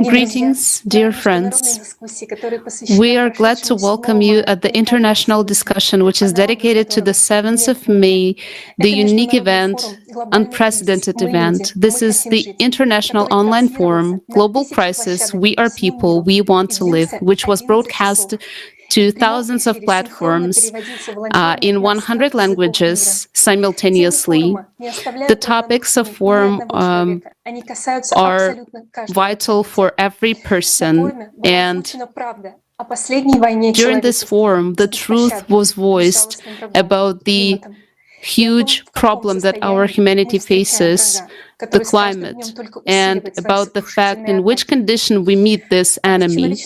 Greetings, dear friends. We are glad to welcome you at the international discussion which is dedicated to the 7th of May, the unique event, unprecedented event. This is the International Online Forum, Global Crisis, We Are People, We Want to Live, which was broadcast to thousands of platforms in 100 languages simultaneously. The topics of forum are vital for every person, and during this forum, the truth was voiced about the huge problem that our humanity faces, the climate, and about the fact in which condition we meet this enemy,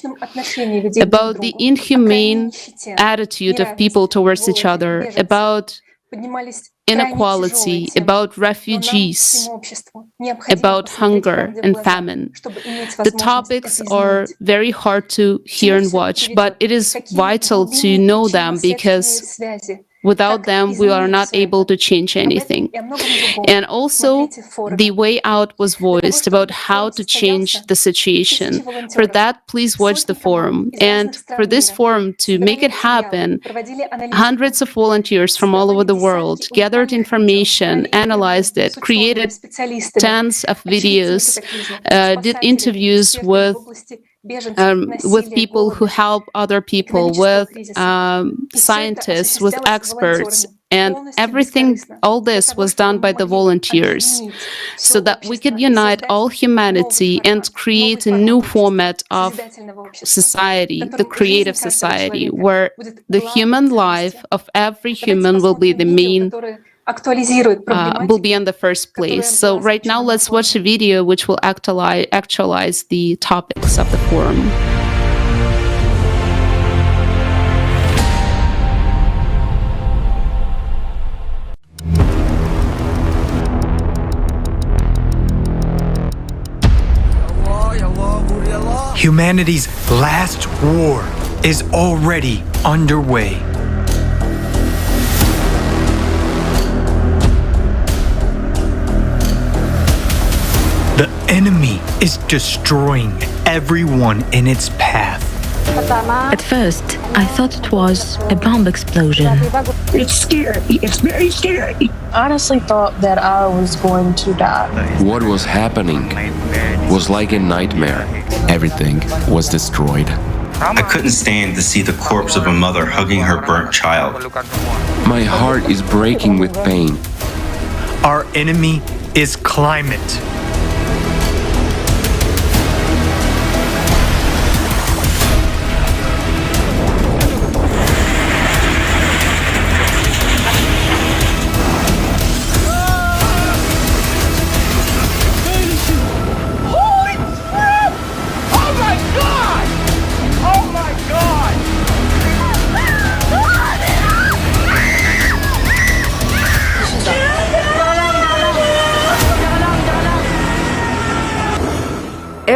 about the inhumane attitude of people towards each other, about inequality, about refugees, about hunger and famine. The topics are very hard to hear and watch, but it is vital to know them because without them, we are not able to change anything. And also, the way out was voiced about how to change the situation. For that, please watch the forum. And for this forum to make it happen, hundreds of volunteers from all over the world gathered information, analyzed it, created tons of videos, did interviews with people who help other people, with scientists, with experts, and everything, all this was done by the volunteers, so that we could unite all humanity and create a new format of society, the creative society, where the human life of every human will be the main will be in the first place. So right now, let's watch a video which will actualize the topics of the forum. Humanity's last war is already underway. The enemy is destroying everyone in its path. At first, I thought it was a bomb explosion. It's scary. It's very scary. I honestly thought that I was going to die. What was happening was like a nightmare. Everything was destroyed. I couldn't stand to see the corpse of a mother hugging her burnt child. My heart is breaking with pain. Our enemy is climate.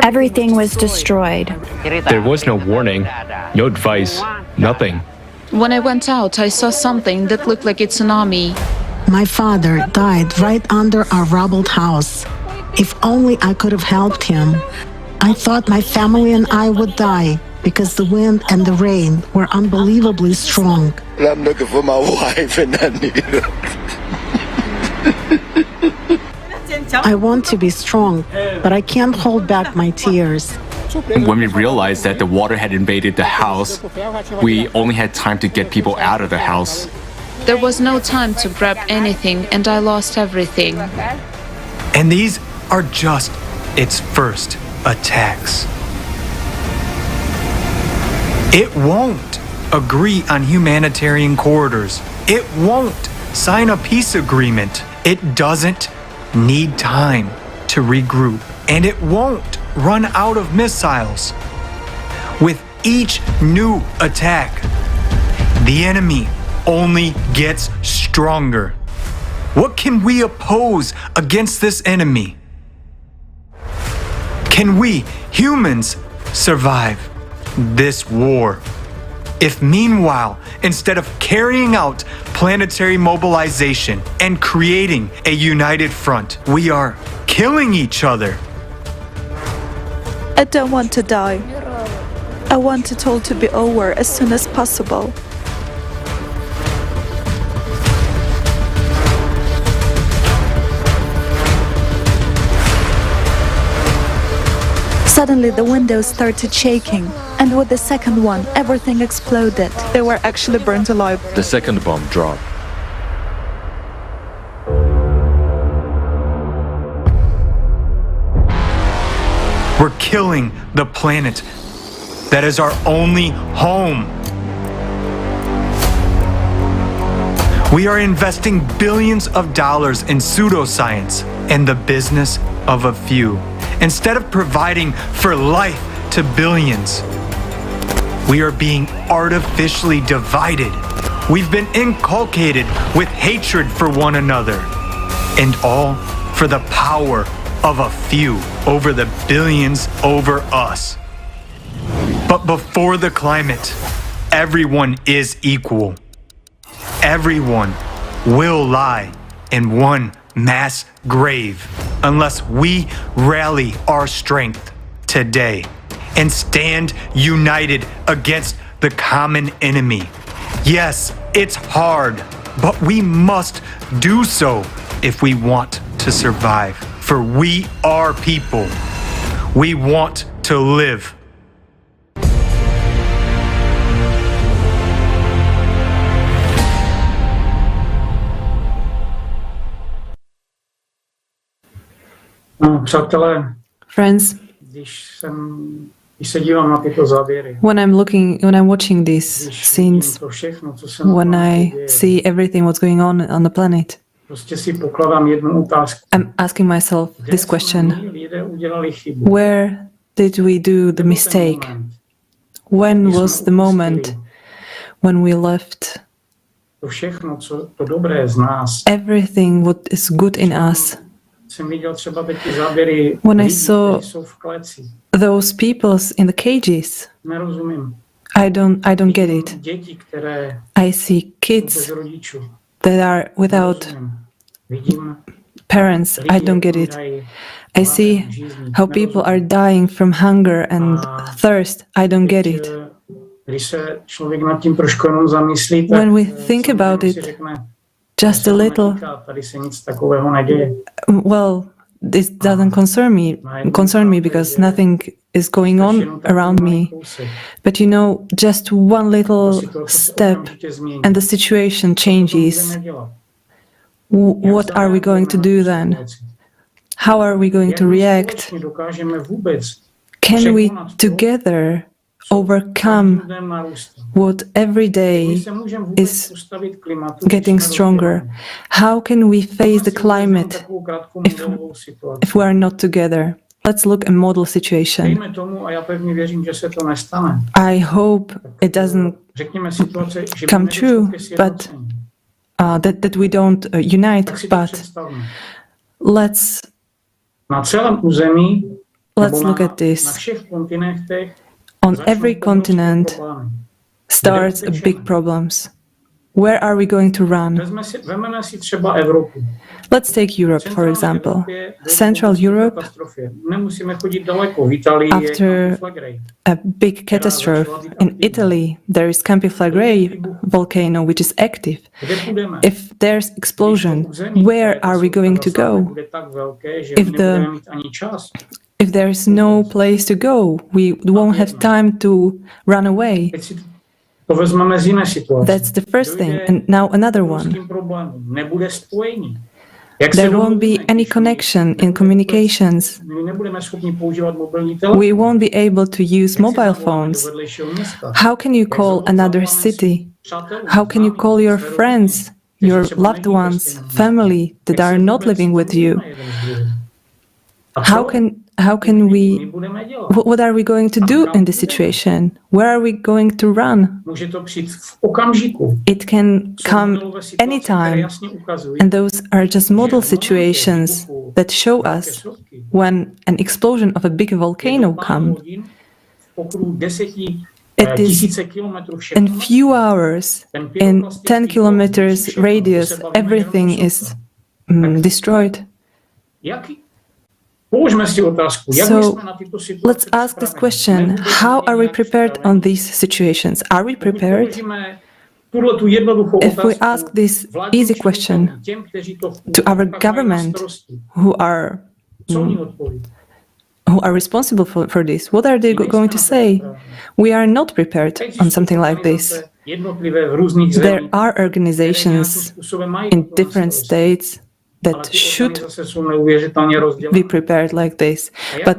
Everything was destroyed. There was no warning, no advice, nothing. When I went out, I saw something that looked like a tsunami. My father died right under our rubbled house. If only I could have helped him. I thought my family and I would die because the wind and the rain were unbelievably strong. I'm looking for my wife and I need her. I want to be strong, but I can't hold back my tears. When we realized that the water had invaded the house, we only had time to get people out of the house. There was no time to grab anything, and I lost everything. And these are just its first attacks. It won't agree on humanitarian corridors. It won't sign a peace agreement. It doesn't need time to regroup, and it won't run out of missiles. With each new attack, the enemy only gets stronger. What can we oppose against this enemy? Can we, humans, survive this war? If meanwhile, instead of carrying out planetary mobilization and creating a united front, we are killing each other, I don't want to die. I want it all to be over as soon as possible. Suddenly the windows started shaking, and with the second one, everything exploded. They were actually burnt alive. The second bomb dropped. We're killing the planet that is our only home. We are investing billions of dollars in pseudoscience and the business of a few, instead of providing for life to billions. We are being artificially divided. We've been inculcated with hatred for one another, and all for the power of a few over the billions over us. But before the climate, everyone is equal. Everyone will lie in one mass grave unless we rally our strength today and stand united against the common enemy. Yes, it's hard, but we must do so if we want to survive. For we are people. We want to live. Friends, when I'm watching these scenes, when I see everything what's going on the planet, I'm asking myself this question: where did we do the mistake? When was the moment when we left everything what is good in us? When I saw those people in the cages, I don't get it. I see kids that are without parents. I don't get it. I see how people are dying from hunger and thirst. I don't get it. When we think about it just a little, well, this doesn't concern me because nothing is going on around me. But you know, just one little step and the situation changes. What are we going to do then? How are we going to react? Can we together overcome what every day is getting stronger? How can we face the climate if we are not together? Let's look at a model situation. I hope it doesn't come true, but that we don't unite, but let's look at this. On every continent starts big problems. Where are we going to run? Let's take Europe, for example. Central Europe, after a big catastrophe in Italy, there is Campiflagre volcano, which is active. If there's explosion, where are we going to go? If there is no place to go, we won't have time to run away. That's the first thing. And now another one. There won't be any connection in communications. We won't be able to use mobile phones. How can you call another city? How can you call your friends, your loved ones, family that are not living with you? How can we, what are we going to do in this situation? Where are we going to run? It can come anytime, and those are just model situations that show us when an explosion of a big volcano comes. It is in few hours, in 10 kilometers radius, everything is destroyed. So let's ask this question. How are we prepared on these situations? Are we prepared? If we ask this easy question to our government who are responsible for this, what are they going to say? We are not prepared on something like this. There are organizations in different states that should be prepared like this, but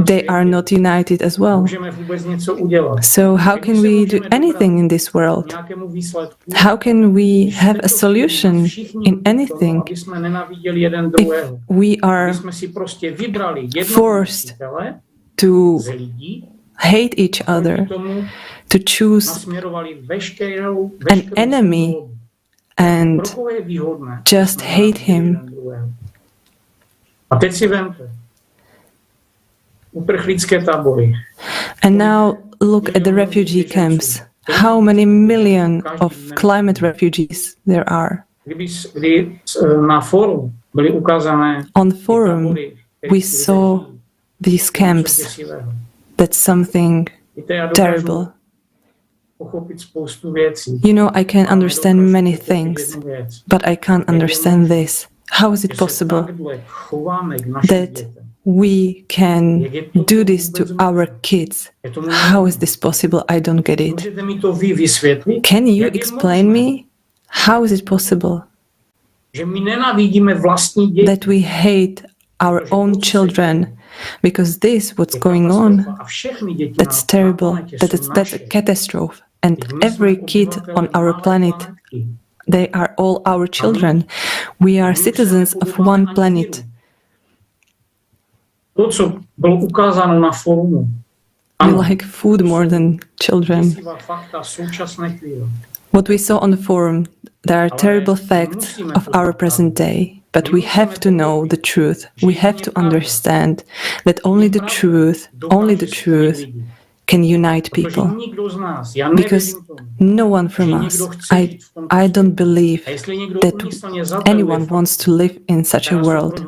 they are not united as well. So how can we do anything in this world? How can we have a solution in anything if we are forced to hate each other, to choose an enemy and just hate him? And now look at the refugee camps. How many million of climate refugees there are? On forum, we saw these camps. That's something terrible. You know, I can understand many things, but I can't understand this. How is it possible that we can do this to our kids? How is this possible? I don't get it. Can you explain me? How is it possible that we hate our own children? Because this, what's going on, that's terrible, that's a catastrophe. And every kid on our planet, they are all our children. We are citizens of one planet. We like food more than children. What we saw on the forum, there are terrible facts of our present day, but we have to know the truth. We have to understand that only the truth can unite people. Because no one from us, I don't believe that anyone wants to live in such a world.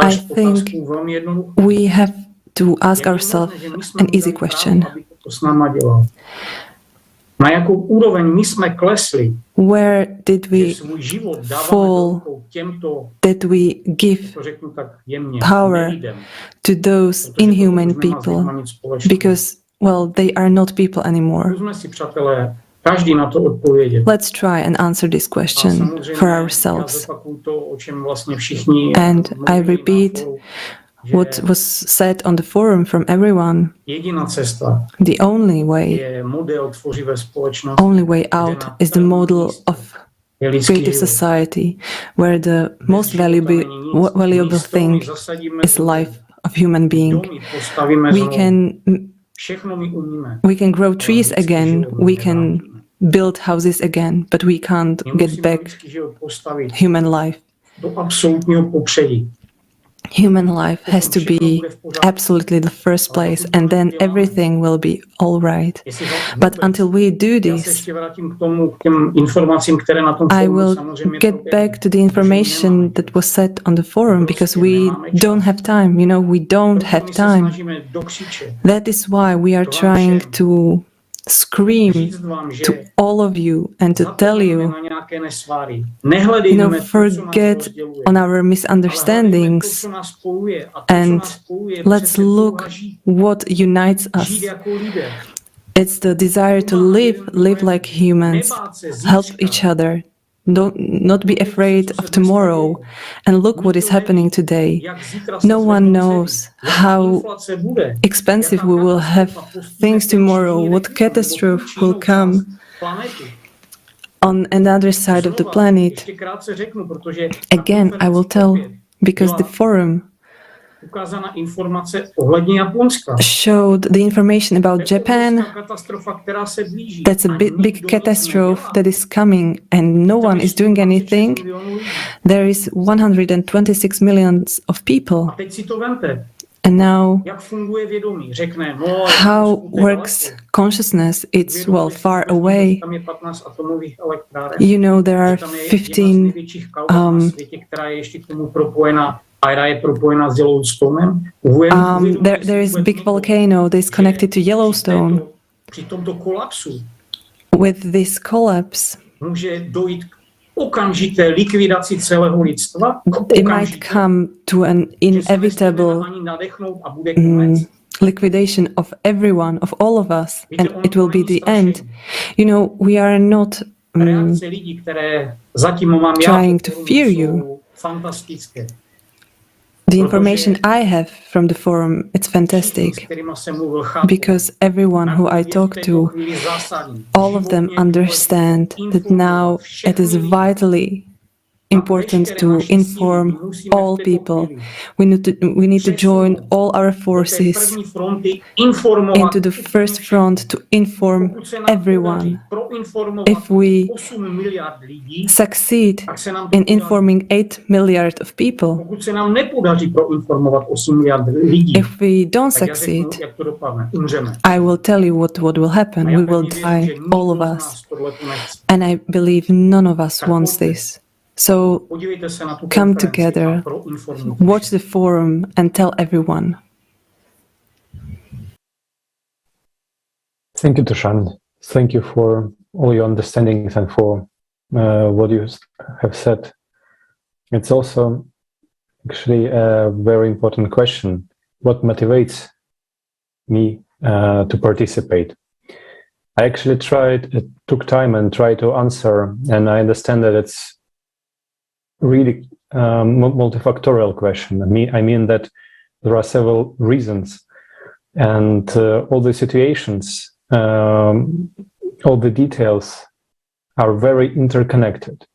I think we have to ask ourselves an easy question. Where did we fall that we give power to those inhuman people? Because, well, they are not people anymore. Let's try and answer this question for ourselves. And I repeat what was said on the forum from everyone. The only way out is the model of creative society, where the most valuable thing is life of human being. We can grow trees again, we can build houses again, but we can't get back human life. Human life has to be absolutely the first place, and then everything will be all right. But until we do this, I will get back to the information that was said on the forum, because we don't have time. You know, we don't have time. That is why we are trying to scream to all of you and to tell you, forget on our misunderstandings and let's look what unites us. It's the desire to live like humans, help each other, not be afraid of tomorrow. And look what is happening today. No one knows how expensive we will have things tomorrow, what catastrophe will come on another side of the planet. Again, I will tell, because the forum showed the information about Japan. That's a big catastrophe that is coming and no one is doing anything. There is 126 million of people. And now, how works consciousness? It's, well, far away. You know, there are 15 there is a big volcano that is connected to Yellowstone. With this collapse, it might come to an inevitable liquidation of everyone, of all of us, and it will be the end. You know, we are not trying to fear you. The information I have from the forum, it's fantastic, because everyone who I talk to, all of them understand that now it is vitally important to inform all people. We need to join all our forces into the first front to inform everyone. If we succeed in informing 8 million of people, if we don't succeed, I will tell you what will happen. We will die, all of us. And I believe none of us wants this. So come together, watch the forum and tell everyone. Thank you, Dušan. Thank you for all your understandings and for what you have said. It's also actually a very important question. What motivates me to participate? I actually took time and tried to answer, and I understand that it's really multifactorial question. I mean that there are several reasons, and all the situations, all the details are very interconnected.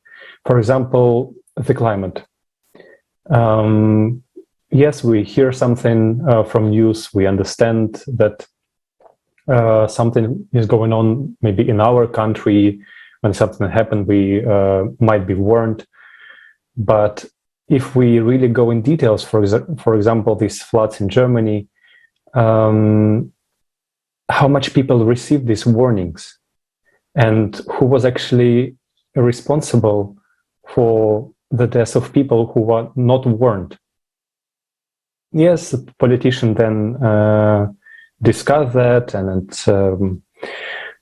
For example, the climate. Yes, we hear something from news, we understand that something is going on maybe in our country. When something happened, we might be warned. But if we really go in details, for example, these floods in Germany, how much people received these warnings, and who was actually responsible for the deaths of people who were not warned? Yes, the politician then discussed that, and it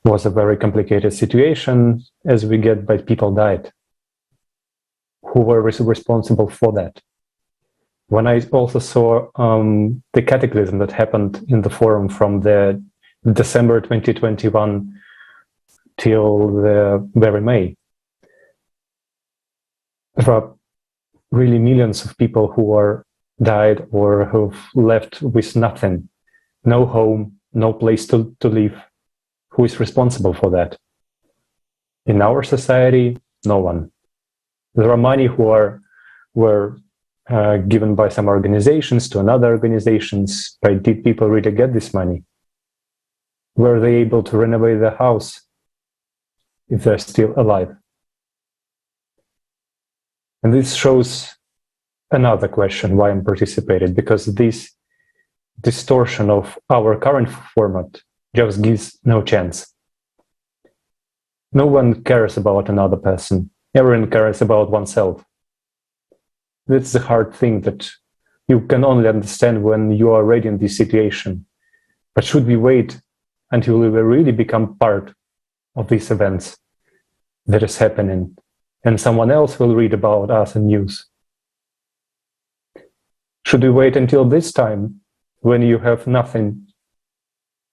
was a very complicated situation, as we get, but people died. Who were responsible for that? When I also saw the cataclysm that happened in the forum from the December 2021 till the very May, there are really millions of people who are died or who've left with nothing, no home, no place to live. Who is responsible for that? In our society, no one. There are money were given by some organizations to another organizations, but did people really get this money? Were they able to renovate the house if they're still alive? And this shows another question why I'm participating, because this distortion of our current format just gives no chance. No one cares about another person. Everyone cares about oneself. That's the hard thing that you can only understand when you are already in this situation. But should we wait until we will really become part of these events that is happening, and someone else will read about us in news? Should we wait until this time when you have nothing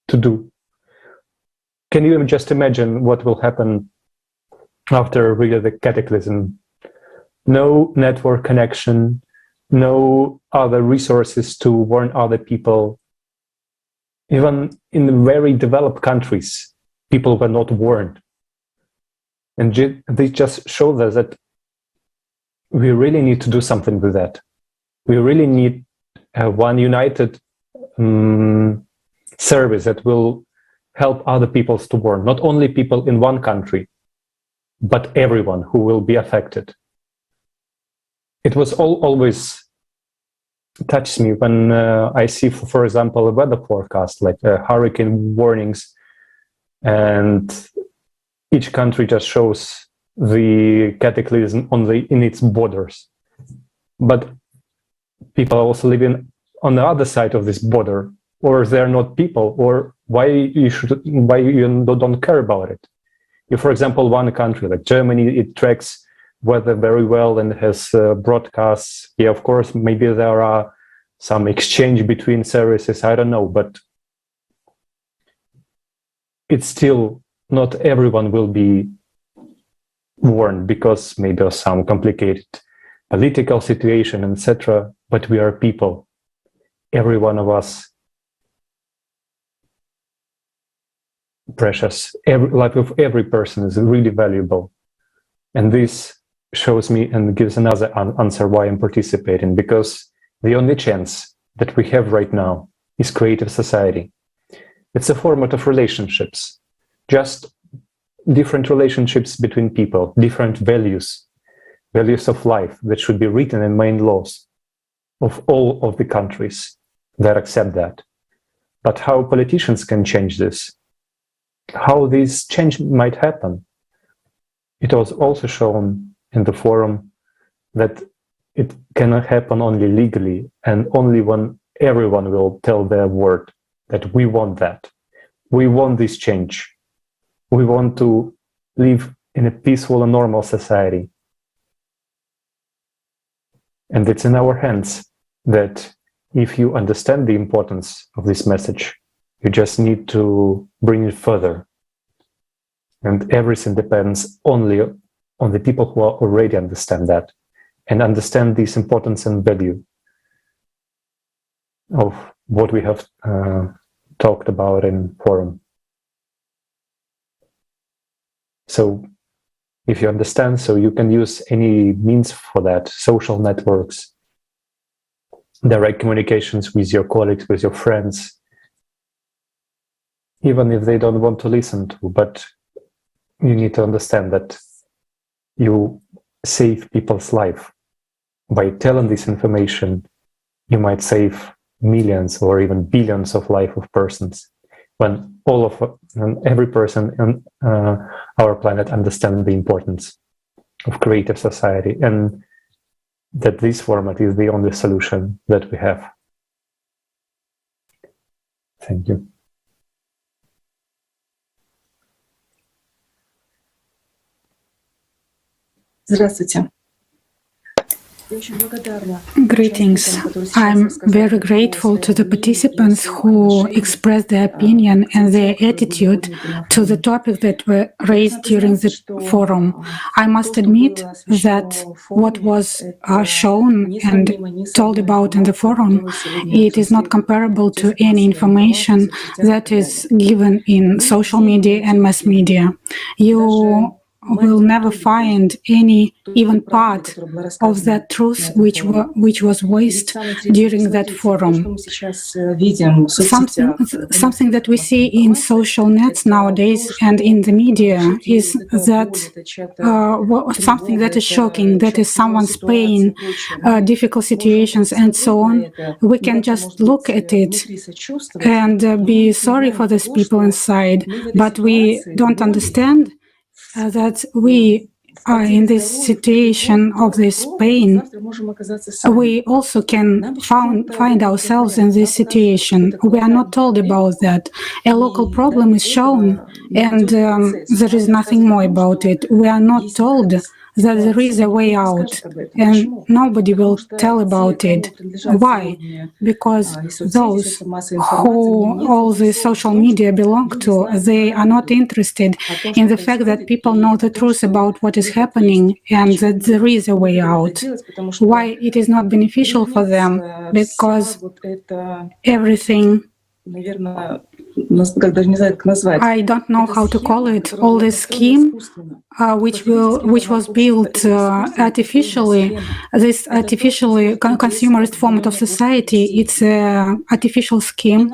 to do? Can you just imagine what will happen after really the cataclysm? No network connection, no other resources to warn other people. Even in very developed countries, people were not warned. And they just showed us that we really need to do something with that. We really need one united service that will help other people to warn, not only people in one country, but everyone who will be affected. It was always touches me when I see, for example, a weather forecast, like hurricane warnings, and each country just shows the cataclysm in its borders. But people are also living on the other side of this border, or they're not people, or why you don't care about it? If, for example, one country like Germany, it tracks weather very well and has broadcasts. Yeah, of course, maybe there are some exchange between services, I don't know, but it's still not everyone will be warned because maybe of some complicated political situation, etc. But we are people. Every one of us precious. Life of every person is really valuable. And this shows me and gives another answer why I'm participating, because the only chance that we have right now is creative society. It's a format of relationships, just different relationships between people, different values of life that should be written in main laws of all of the countries that accept that. But how politicians can change this, how this change might happen. It was also shown in the forum that it cannot happen only legally and only when everyone will tell their word that we want that. We want this change. We want to live in a peaceful and normal society. And it's in our hands that if you understand the importance of this message, you just need to bring it further. And everything depends only on the people who already understand that and understand this importance and value of what we have talked about in forum. So if you understand, so you can use any means for that, social networks, direct communications with your colleagues, with your friends, even if they don't want to listen to, but you need to understand that you save people's life. By telling this information, you might save millions or even billions of life of persons. When every person on our planet understands the importance of creative society and that this format is the only solution that we have. Thank you. Здравствуйте. Greetings. I'm very grateful to the participants who expressed their opinion and their attitude to the topic that were raised during the forum. I must admit that what was shown and told about in the forum, it is not comparable to any information that is given in social media and mass media. You will never find any even part of that truth which was voiced during that forum. Something that we see in social nets nowadays and in the media is that something that is shocking, that is someone's pain, difficult situations and so on. We can just look at it and be sorry for these people inside, but we don't understand that we are in this situation of this pain. We also can find ourselves in this situation. We are not told about that. A local problem is shown and there is nothing more about it. We are not told that there is a way out and nobody will tell about it. Why? Because those who all the social media belong to, they are not interested in the fact that people know the truth about what is happening and that there is a way out. Why it is not beneficial for them? Because everything I don't know how to call it. All this scheme, which was built artificially, this artificially consumerist format of society, it's an artificial scheme,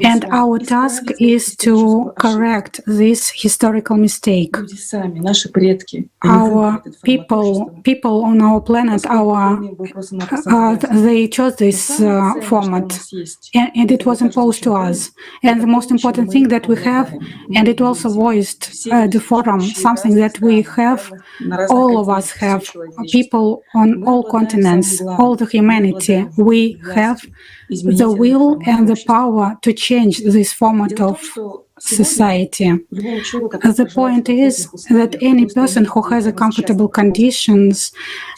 and our task is to correct this historical mistake. Our people on our planet, they chose this format, and it was imposed to us. And the most important thing that we have, and it also voiced the forum, something that we have, all of us have, people on all continents, all the humanity, we have the will and the power to change this format of society. The point is that any person who has a comfortable conditions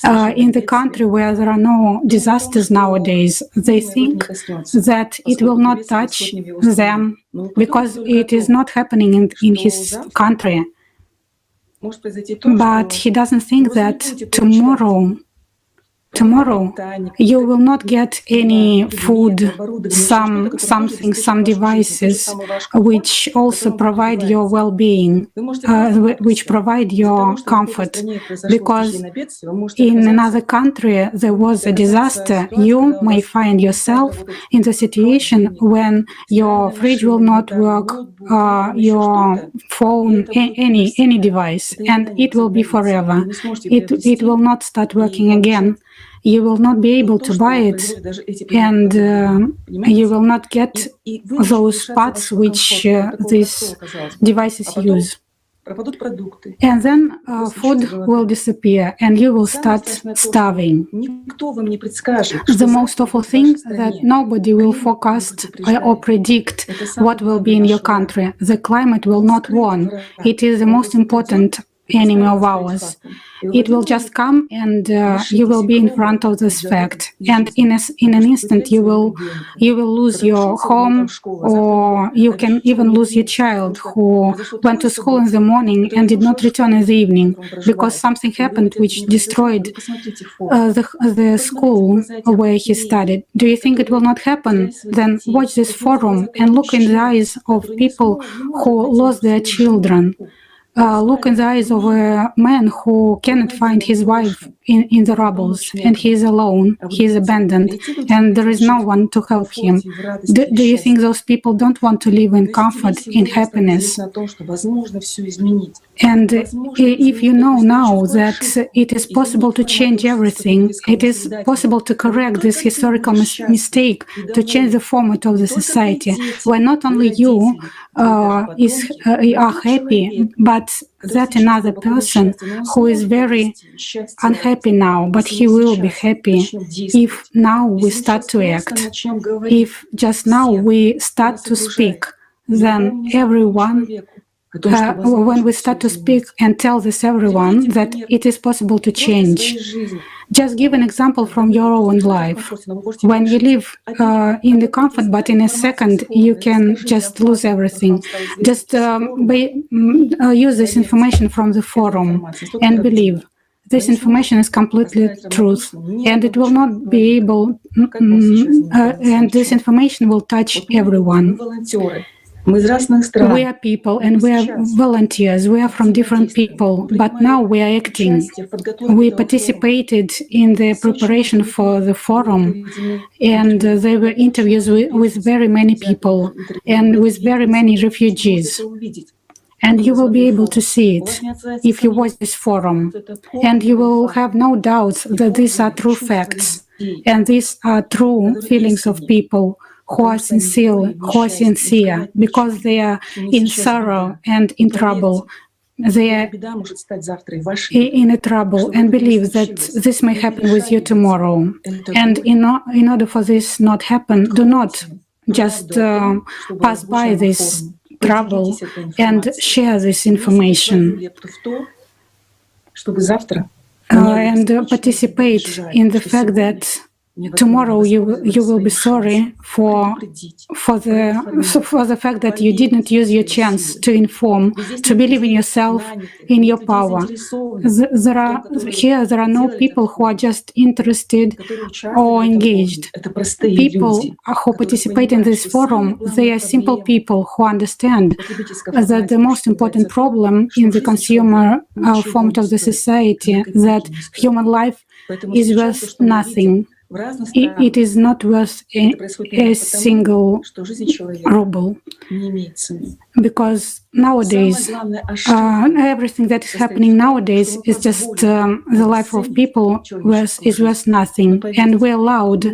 in the country where there are no disasters nowadays, they think that it will not touch them because it is not happening in his country. But he doesn't think that tomorrow you will not get any food, some devices which also provide your well-being, which provide your comfort. Because in another country there was a disaster, you may find yourself in the situation when your fridge will not work, your phone, any device, and it will be forever. It will not start working again. You will not be able to buy it, and you will not get those parts which these devices use. And then food will disappear and you will start starving. The most awful thing that nobody will forecast or predict what will be in your country. The climate will not win. It is the most important enemy of ours. It will just come and you will be in front of this fact, and in an instant you will lose your home, or you can even lose your child who went to school in the morning and did not return in the evening because something happened which destroyed the school where he studied. Do you think it will not happen? Then watch this forum and look in the eyes of people who lost their children. Look in the eyes of a man who cannot find his wife in the rubble, and he is alone, he is abandoned, and there is no one to help him. Do you think those people don't want to live in comfort, in happiness? And if you know now that it is possible to change everything, it is possible to correct this historical mistake, to change the format of the society, where not only you are happy, but that another person who is very unhappy now, but he will be happy if now we start to act. If just now we start to speak, then everyone, when we start to speak and tell this everyone that it is possible to change. Just give an example from your own life. When you live in the comfort, but in a second you can just lose everything. Just use this information from the forum and believe. This information is completely truth, and it will not be able, and this information will touch everyone. We are people and we are volunteers. We are from different people, but now we are acting. We participated in the preparation for the forum, and there were interviews with very many people and with very many refugees. And you will be able to see it if you watch this forum. And you will have no doubts that these are true facts, and these are true feelings of people who are sincere, because they are in sorrow and in trouble. They are in a trouble and believe that this may happen with you tomorrow. And in order for this not happen, do not just pass by this trouble and share this information. And participate in the fact that tomorrow you will be sorry for the fact that you did not use your chance to inform, to believe in yourself, in your power. There are no people who are just interested or engaged. People who participate in this forum, they are simple people who understand that the most important problem in the consumer format of the society, that human life is worth nothing. It is not worth a single ruble, because nowadays everything that is happening nowadays is just the life of people is worth nothing, and we allowed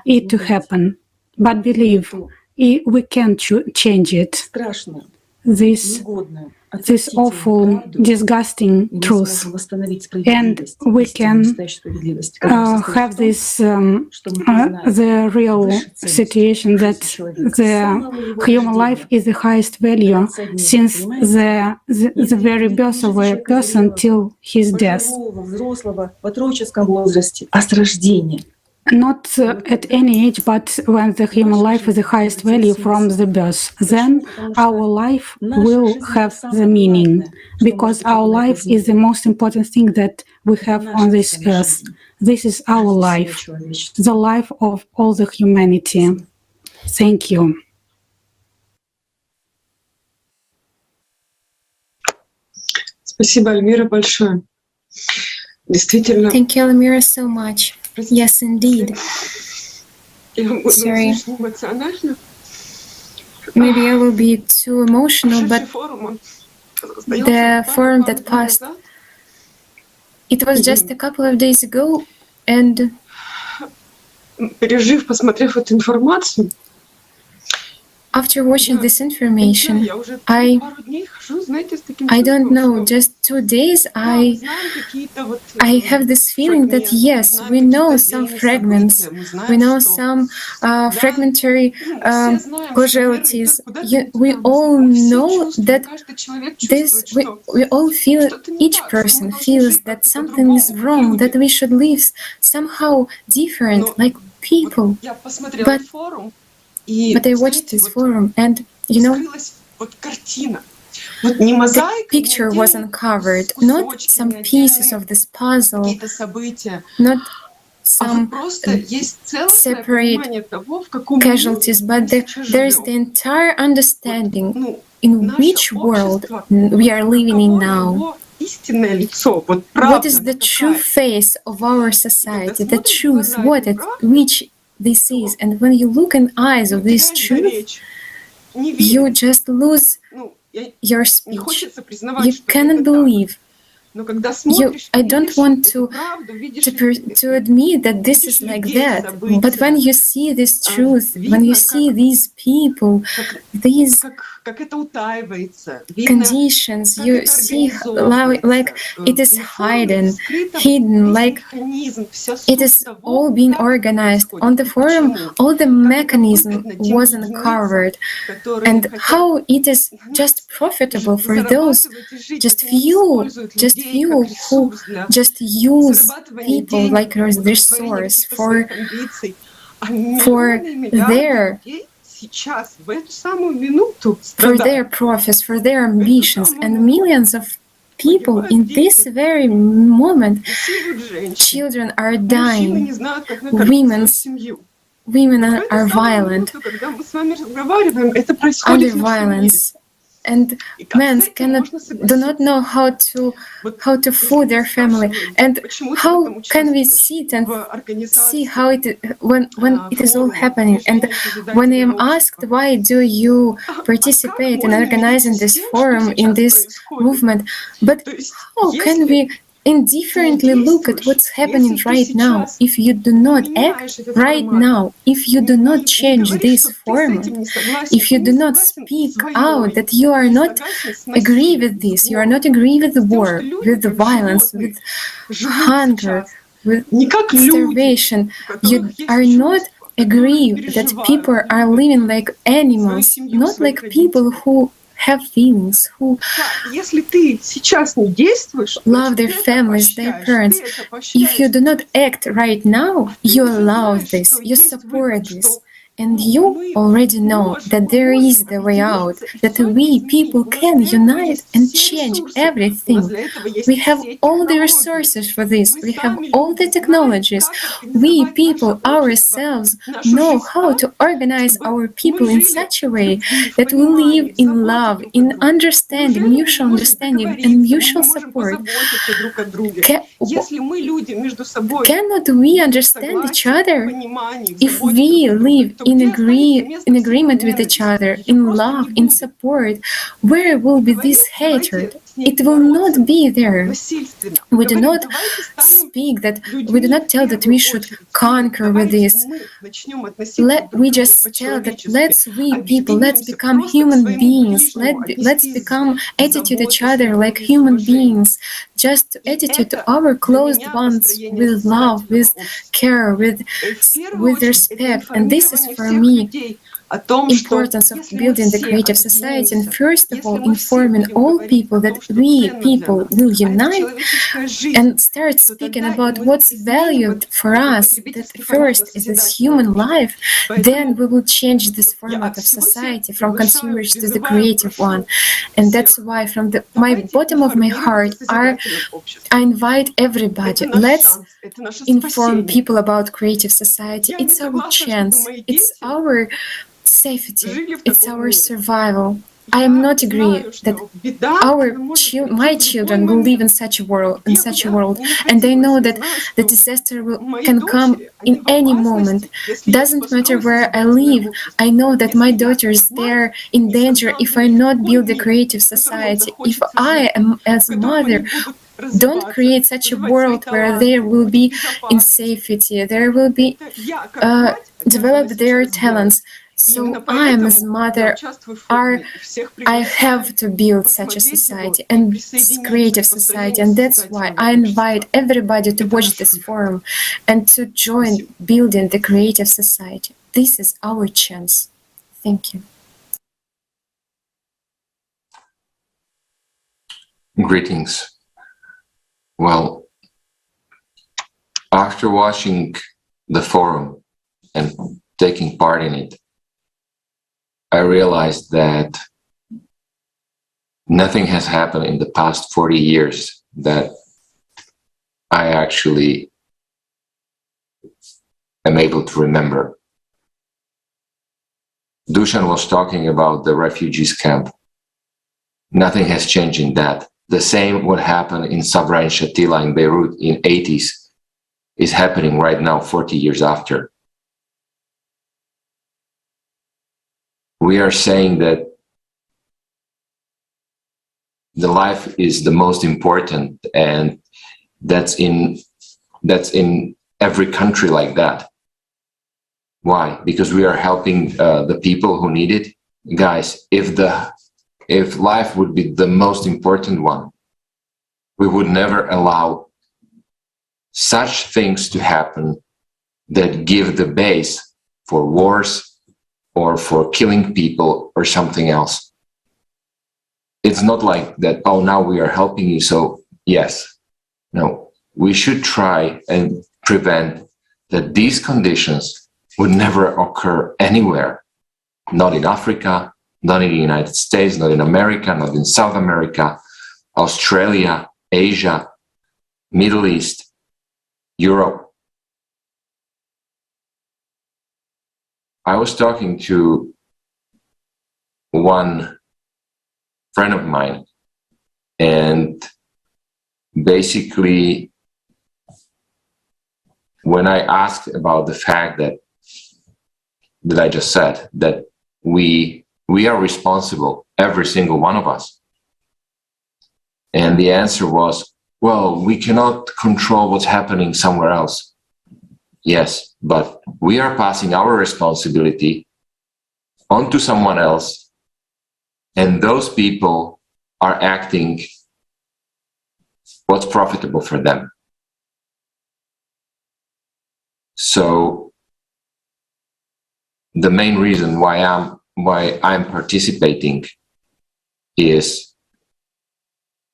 it to happen. But believe, we can change it. This awful, disgusting truth, and we can have this the real situation that the human life is the highest value since the very birth of a person till his death. Not at any age, but when the human life is the highest value from the birth, then our life will have the meaning, because our life is the most important thing that we have on this earth. This is our life, the life of all the humanity. Thank you. Спасибо, Almira, большое. Действительно. Thank you, Almira, so much. Yes, indeed. Sorry. Maybe I will be too emotional, but the forum that passed, it was just a couple of days ago, and посмотрев эту информацию, after watching this information, I don't know, just 2 days, I have this feeling that yes, we know some fragments, we know some fragmentary causality. We all know that we all feel, each person feels that something is wrong, that we should live somehow different, like people. But I watched this forum, and the picture was uncovered, not some pieces of this puzzle, not some separate casualties, but there is the entire understanding in which world we are living in now. What is the true face of our society, the truth, which this is, and when you look in eyes of this truth, you just lose your speech. You cannot believe. I don't want to admit that this is like that, but when you see this truth, when you see these people, these conditions, you see like it is hidden, like it is all being organized. On the forum, all the mechanism was uncovered, and how it is just profitable for those just few who just use people like a resource for their profits, for their ambitions, and millions of people in this very moment, children are dying, women are violent, under violence, and men do not know how to food their family. And how can we sit and see how when it is all happening? And when I am asked, why do you participate in organizing this forum, in this movement, but how can we indifferently look at what's happening right now if you do not act right now, if you do not change this format, if you do not speak out that you are not agree with this, you are not agree with the war, with the violence, with hunger, with starvation, you are not agree that people are living like animals, not like people who have feelings, who love their families, their parents. If you do not act right now, you allow this, you support this. And you already know that there is the way out, that we people can unite and change everything. We have all the resources for this. We have all the technologies. We people ourselves know how to organize our people in such a way that we live in love, in understanding, mutual understanding and mutual support. Cannot we understand each other? If we live in agreement with each other, in love, in support, where will be this hatred? It will not be there. We do not speak that, we do not tell that we should conquer with this. We just tell that let's become human beings. Let's become attitude each other like human beings. Just attitude to our closed ones with love, with care, with respect. And this is for me importance of building the creative society, and first of all informing all people that we people will unite and start speaking about what's valued for us, that first is this human life, then we will change this format of society from consumers to the creative one. And that's why from my bottom of my heart I invite everybody, let's inform people about creative society. It's our chance, it's our safety, it's our survival. I am not agree that my children will live in such a world, and they know that the disaster can come in any moment. Doesn't matter where I live. I know that my daughter is there in danger if I not build a creative society. If I am as a mother don't create such a world where they will be in safety, there will be develop their talents. So I am as a mother, I have to build such a society and this creative society, and that's why I invite everybody to watch this forum and to join building the creative society. This is our chance. Thank you. Greetings. Well, after watching the forum and taking part in it, I realized that nothing has happened in the past 40 years that I actually am able to remember. Dušan was talking about the refugees camp. Nothing has changed in that. The same what happened in Sabra and Shatila in Beirut in 80s is happening right now, 40 years after. We are saying that the life is the most important, and that's in every country like that. Why? Because we are helping the people who need it. Guys, if life would be the most important one, we would never allow such things to happen that give the base for wars or for killing people or something else. It's not like that, oh, now we are helping you, so yes. No, we should try and prevent that these conditions would never occur anywhere. Not in Africa, not in the United States, not in America, not in South America, Australia, Asia, Middle East, Europe. I was talking to one friend of mine, and basically when I asked about the fact that I just said, that we are responsible, every single one of us. And the answer was, well, we cannot control what's happening somewhere else. Yes, but we are passing our responsibility onto someone else, and those people are acting what's profitable for them. So the main reason why I'm participating is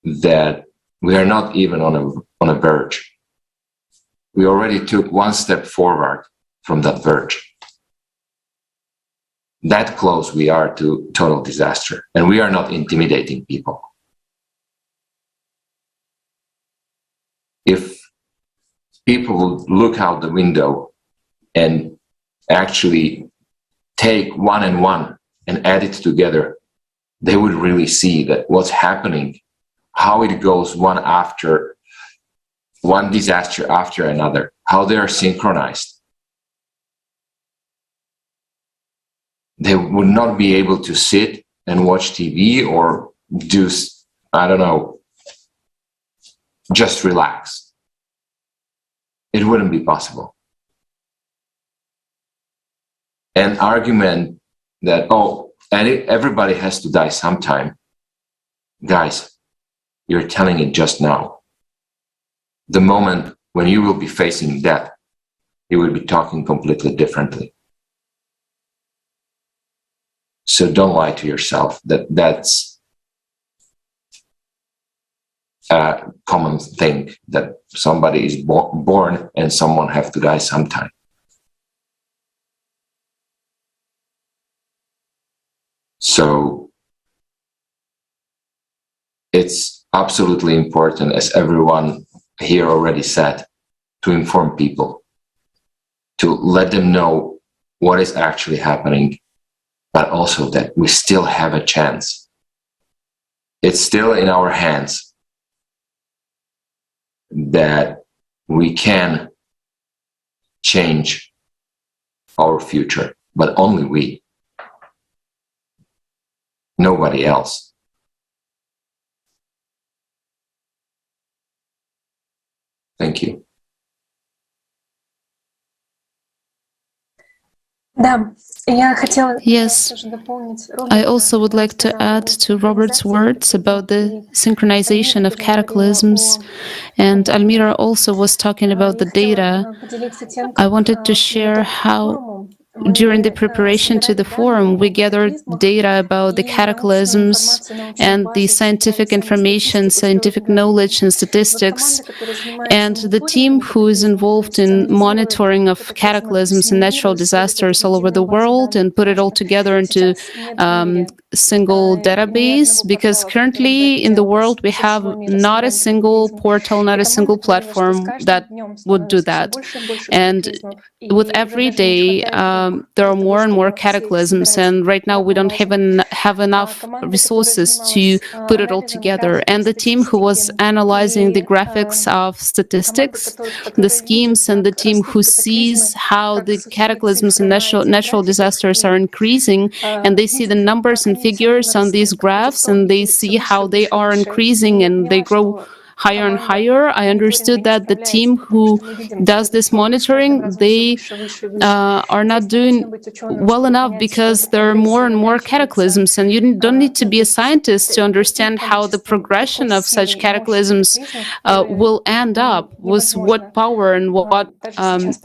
that we are not even on a verge. We already took one step forward from that verge. That close we are to total disaster, and we are not intimidating people. If people would look out the window and actually take one and one and add it together, they would really see that what's happening, how it goes one disaster after another, how they are synchronized. They would not be able to sit and watch TV or do, I don't know, just relax. It wouldn't be possible. An argument that, oh, and everybody has to die sometime. Guys, you're telling it just now. The moment when you will be facing death, you will be talking completely differently. So don't lie to yourself that that's a common thing, that somebody is born and someone have to die sometime. So it's absolutely important, as everyone here already said, to inform people, to let them know what is actually happening, but also that we still have a chance. It's still in our hands that we can change our future, but only we. Nobody else. Thank you. Yes, I also would like to add to Robert's words about the synchronization of cataclysms, and Almira also was talking about the data. I wanted to share how during the preparation to the forum, we gathered data about the cataclysms and the scientific information, scientific knowledge and statistics. And the team who is involved in monitoring of cataclysms and natural disasters all over the world and put it all together into single database, because currently in the world we have not a single portal, not a single platform that would do that. And with every day, there are more and more cataclysms, and right now we don't have enough resources to put it all together. And the team who was analyzing the graphics of statistics, the schemes, and the team who sees how the cataclysms and natural disasters are increasing, and they see the numbers and figures on these graphs, and they see how they are increasing and they grow higher and higher. I understood that the team who does this monitoring, they are not doing well enough, because there are more and more cataclysms, and you don't need to be a scientist to understand how the progression of such cataclysms will end up, with what power and what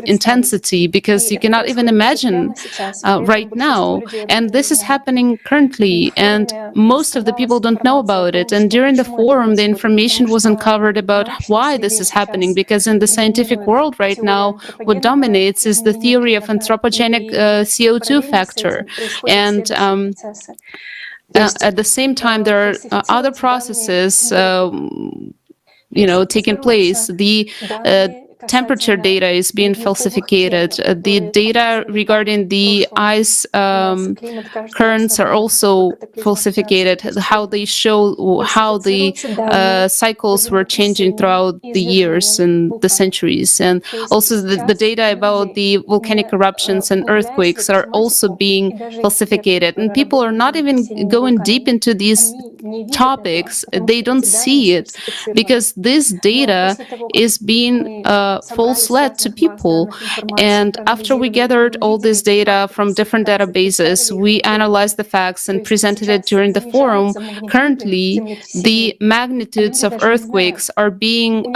intensity, because you cannot even imagine right now. And this is happening currently, and most of the people don't know about it. And during the forum, the information was uncovered about why this is happening, because in the scientific world right now, what dominates is the theory of anthropogenic CO2 factor. And at the same time, there are other processes taking place. The temperature data is being falsificated. The data regarding the ice currents are also falsificated. How they show how the cycles were changing throughout the years and the centuries. And also the data about the volcanic eruptions and earthquakes are also being falsificated. And people are not even going deep into these topics. They don't see it, because this data is being false-led to people. And after we gathered all this data from different databases, we analyzed the facts and presented it during the forum. Currently, the magnitudes of earthquakes are being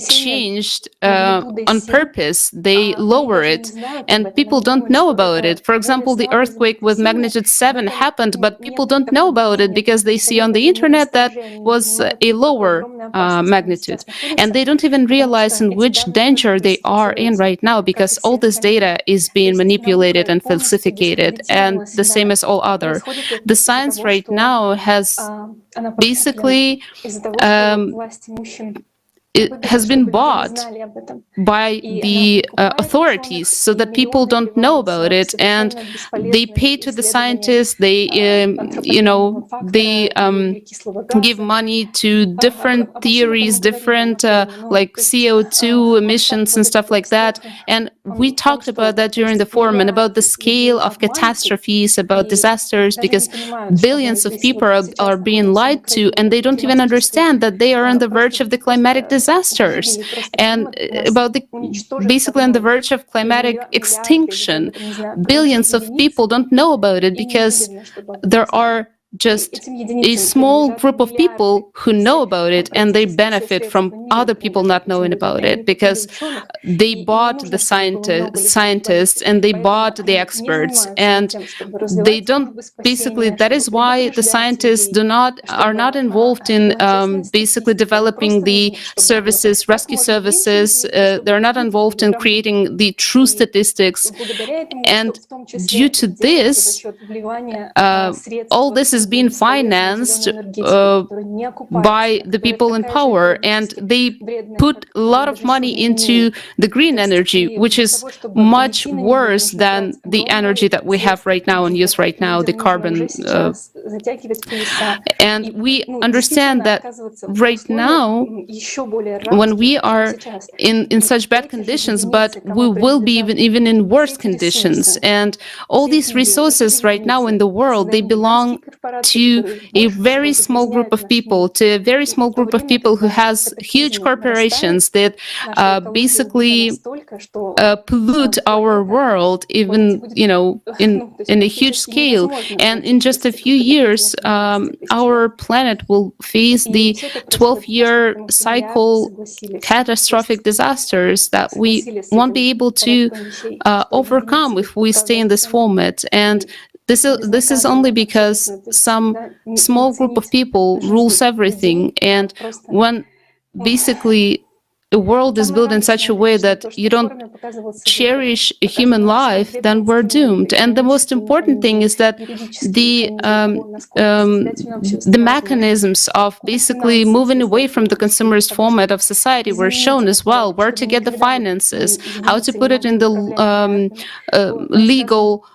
changed on purpose. They lower it, and people don't know about it. For example, the earthquake with magnitude 7 happened, but people don't know about it because because they see on the internet that was a lower magnitude. And they don't even realize in which danger they are in right now, because all this data is being manipulated and falsificated, and the same as all other. The science right now has basically it has been bought by the authorities so that people don't know about it, and they pay to the scientists. They give money to different theories, different like CO2 emissions and stuff like that. And we talked about that during the forum, and about the scale of catastrophes, about disasters, because billions of people are being lied to, and they don't even understand that they are on the verge of the climatic disasters, and about basically on the verge of climatic extinction. Billions of people don't know about it because there are just a small group of people who know about it, and they benefit from other people not knowing about it because they bought the scientists and they bought the experts, and they don't basically. That is why the scientists are not involved in basically developing the services, rescue services. They're not involved in creating the true statistics, and due to this, all this is being financed by the people in power, and they put a lot of money into the green energy, which is much worse than the energy that we have right now and use right now, the carbon. And we understand that right now, when we are in such bad conditions, but we will be even in worse conditions. And all these resources right now in the world, they belong to a very small group of people, who has huge corporations that basically pollute our world, even in a huge scale. And in just a few years, our planet will face the 12-year cycle catastrophic disasters that we won't be able to overcome if we stay in this format. And this is only because some small group of people rules everything, and when basically the world is built in such a way that you don't cherish a human life, then we're doomed. And the most important thing is that the mechanisms of basically moving away from the consumerist format of society were shown as well. Where to get the finances, how to put it in the legal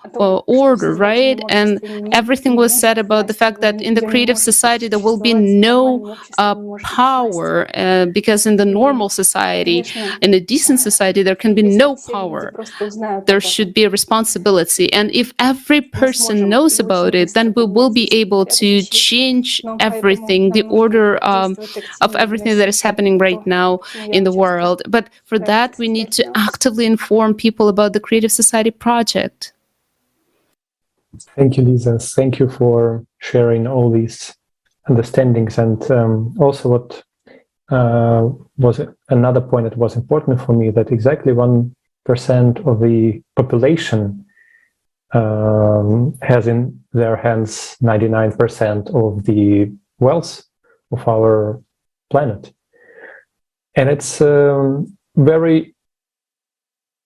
order, right? And everything was said about the fact that in the creative society there will be no power, because in the normal society, in a decent society, there can be no power. There should be a responsibility. And if every person knows about it, then we will be able to change everything, the order of everything that is happening right now in the world. But for that, we need to actively inform people about the Creative Society project. Thank you, Lisa. Thank you for sharing all these understandings, and also what was another point that was important for me, that exactly 1% of the population has in their hands 99% of the wealth of our planet. And it's very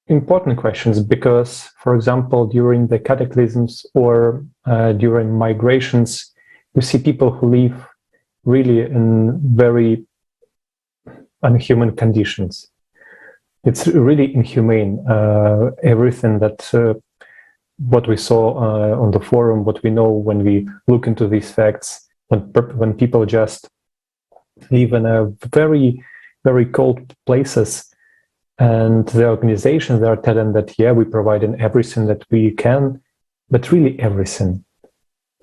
important questions because, for example, during the cataclysms or during migrations, you see people who live really in very unhuman conditions. It's really inhumane. Everything that what we saw on the forum, what we know when we look into these facts, when people just live in a very, very cold places, and the organizations, they are telling that, yeah, we provide everything that we can, but really everything.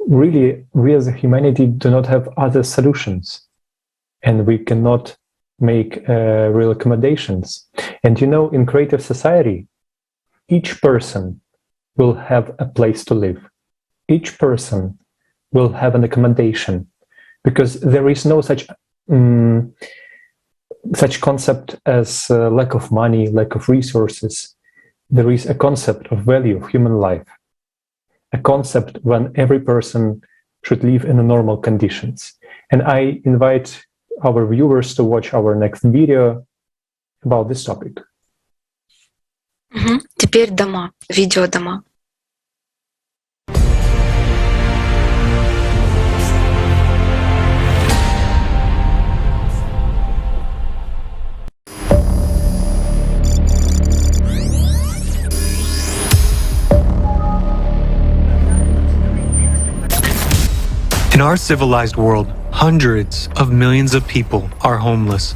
Really, we as a humanity do not have other solutions, and we cannot make real accommodations. And in creative society, each person will have a place to live. Each person will have an accommodation, because there is no such concept as lack of money, lack of resources. There is a concept of value of human life, a concept when every person should live in normal conditions. And I invite our viewers to watch our next video about this topic. Теперь дома, видеодома. In our civilized world, hundreds of millions of people are homeless.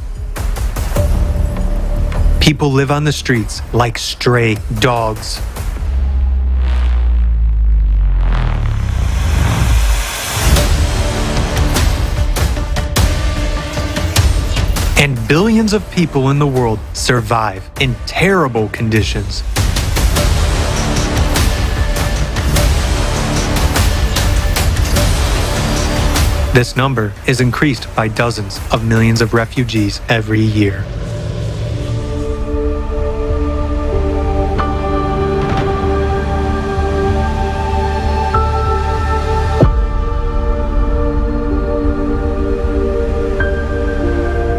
People live on the streets like stray dogs. And billions of people in the world survive in terrible conditions. This number is increased by dozens of millions of refugees every year.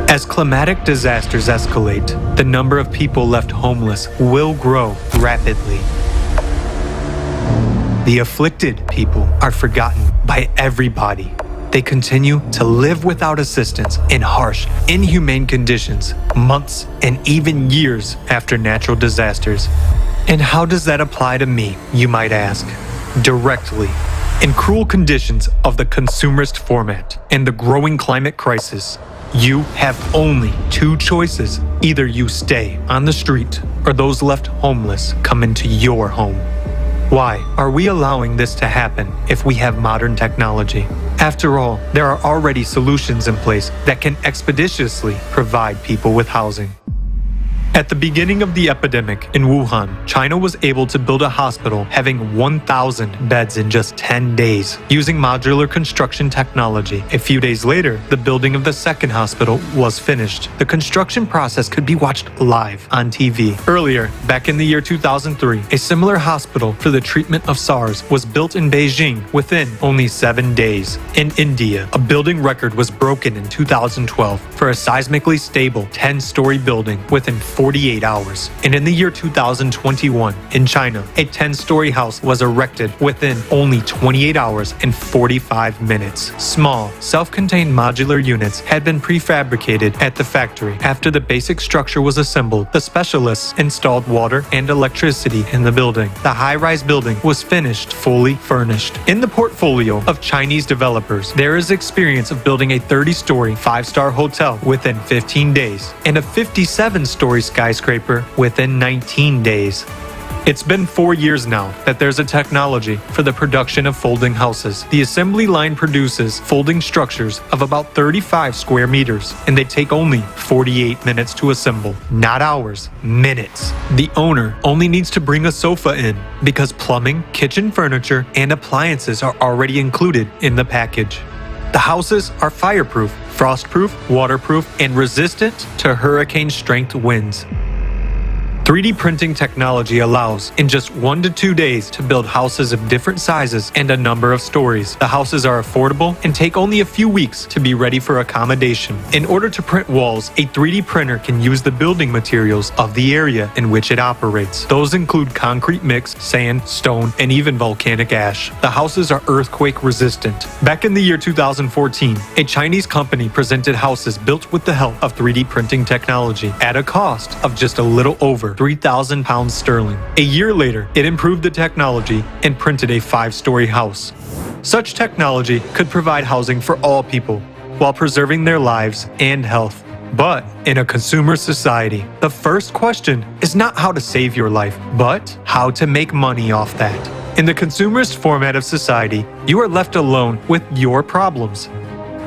As climatic disasters escalate, the number of people left homeless will grow rapidly. The afflicted people are forgotten by everybody. They continue to live without assistance in harsh, inhumane conditions, months and even years after natural disasters. And how does that apply to me, you might ask? Directly. In cruel conditions of the consumerist format and the growing climate crisis, you have only two choices. Either you stay on the street or those left homeless come into your home. Why are we allowing this to happen if we have modern technology? After all, there are already solutions in place that can expeditiously provide people with housing. At the beginning of the epidemic in Wuhan, China was able to build a hospital having 1,000 beds in just 10 days, using modular construction technology. A few days later, the building of the second hospital was finished. The construction process could be watched live on TV. Earlier, back in the year 2003, a similar hospital for the treatment of SARS was built in Beijing within only 7 days. In India, a building record was broken in 2012 for a seismically stable 10-story building within 48 hours. And in the year 2021, in China, a 10-story house was erected within only 28 hours and 45 minutes. Small, self-contained modular units had been prefabricated at the factory. After the basic structure was assembled, the specialists installed water and electricity in the building. The high-rise building was finished fully furnished. In the portfolio of Chinese developers, there is experience of building a 30-story, 5-star hotel within 15 days and a 57-story skyscraper within 19 days. It's been 4 years now that there's a technology for the production of folding houses. The assembly line produces folding structures of about 35 square meters, and they take only 48 minutes to assemble. Not hours, minutes. The owner only needs to bring a sofa in because plumbing, kitchen furniture, and appliances are already included in the package. The houses are fireproof, frostproof, waterproof, and resistant to hurricane-strength winds. 3D printing technology allows, in just 1 to 2 days, to build houses of different sizes and a number of stories. The houses are affordable and take only a few weeks to be ready for accommodation. In order to print walls, a 3D printer can use the building materials of the area in which it operates. Those include concrete mix, sand, stone, and even volcanic ash. The houses are earthquake resistant. Back in the year 2014, a Chinese company presented houses built with the help of 3D printing technology at a cost of just a little over £3,000 sterling. A year later, it improved the technology and printed a 5-story house. Such technology could provide housing for all people while preserving their lives and health. But in a consumer society, the first question is not how to save your life, but how to make money off that. In the consumerist format of society, you are left alone with your problems.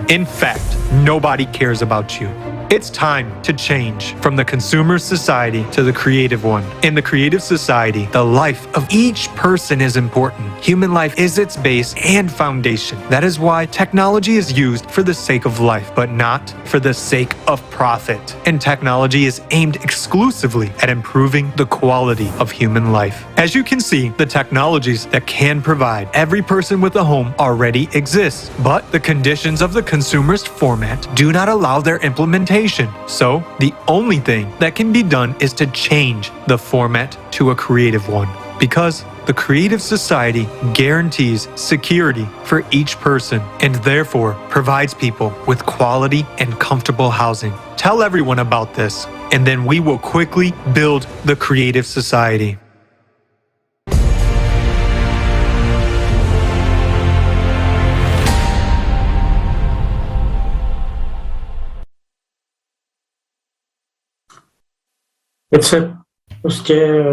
In fact, nobody cares about you. It's time to change from the consumer society to the creative one. In the creative society, the life of each person is important. Human life is its base and foundation. That is why technology is used for the sake of life, but not for the sake of profit. And technology is aimed exclusively at improving the quality of human life. As you can see, the technologies that can provide every person with a home already exist, but the conditions of the consumerist format do not allow their implementation. So, the only thing that can be done is to change the format to a creative one, because the creative society guarantees security for each person and therefore provides people with quality and comfortable housing. Tell everyone about this, and then we will quickly build the creative society. Teď se prostě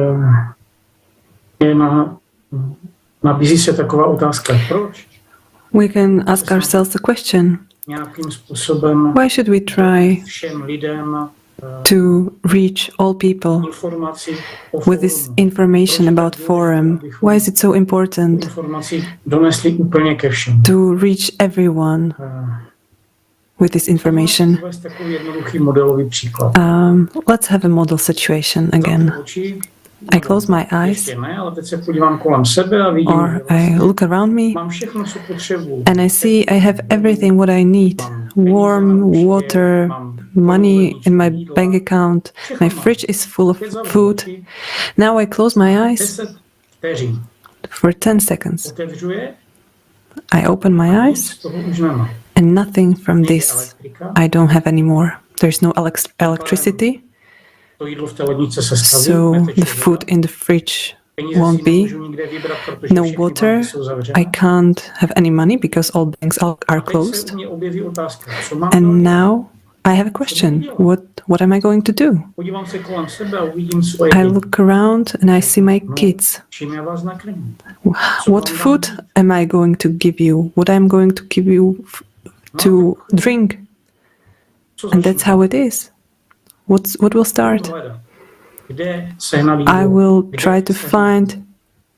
nabízí se taková otázka, proč? We can ask ourselves the question, Nějakým způsobem why should we try všem lidem to reach all people informaci o with this information about forum? Why is it so important informaci donesli úplně ke všem? to reach everyone with this information? Takový jednoduchý modelový příklad. Let's have a model situation again. I close my eyes, or I look around me, and I see I have everything what I need. Warm water, money in my bank account, my fridge is full of food. Now I close my eyes for 10 seconds. I open my eyes, and nothing from this I don't have anymore. There's no electricity, so the food in the fridge won't be. No water, I can't have any money because all banks are closed. And now I have a question. What am I going to do? I look around and I see my kids. What food am I going to give you? What I'm going to give you to drink? And that's how it is. What will start? I will try to find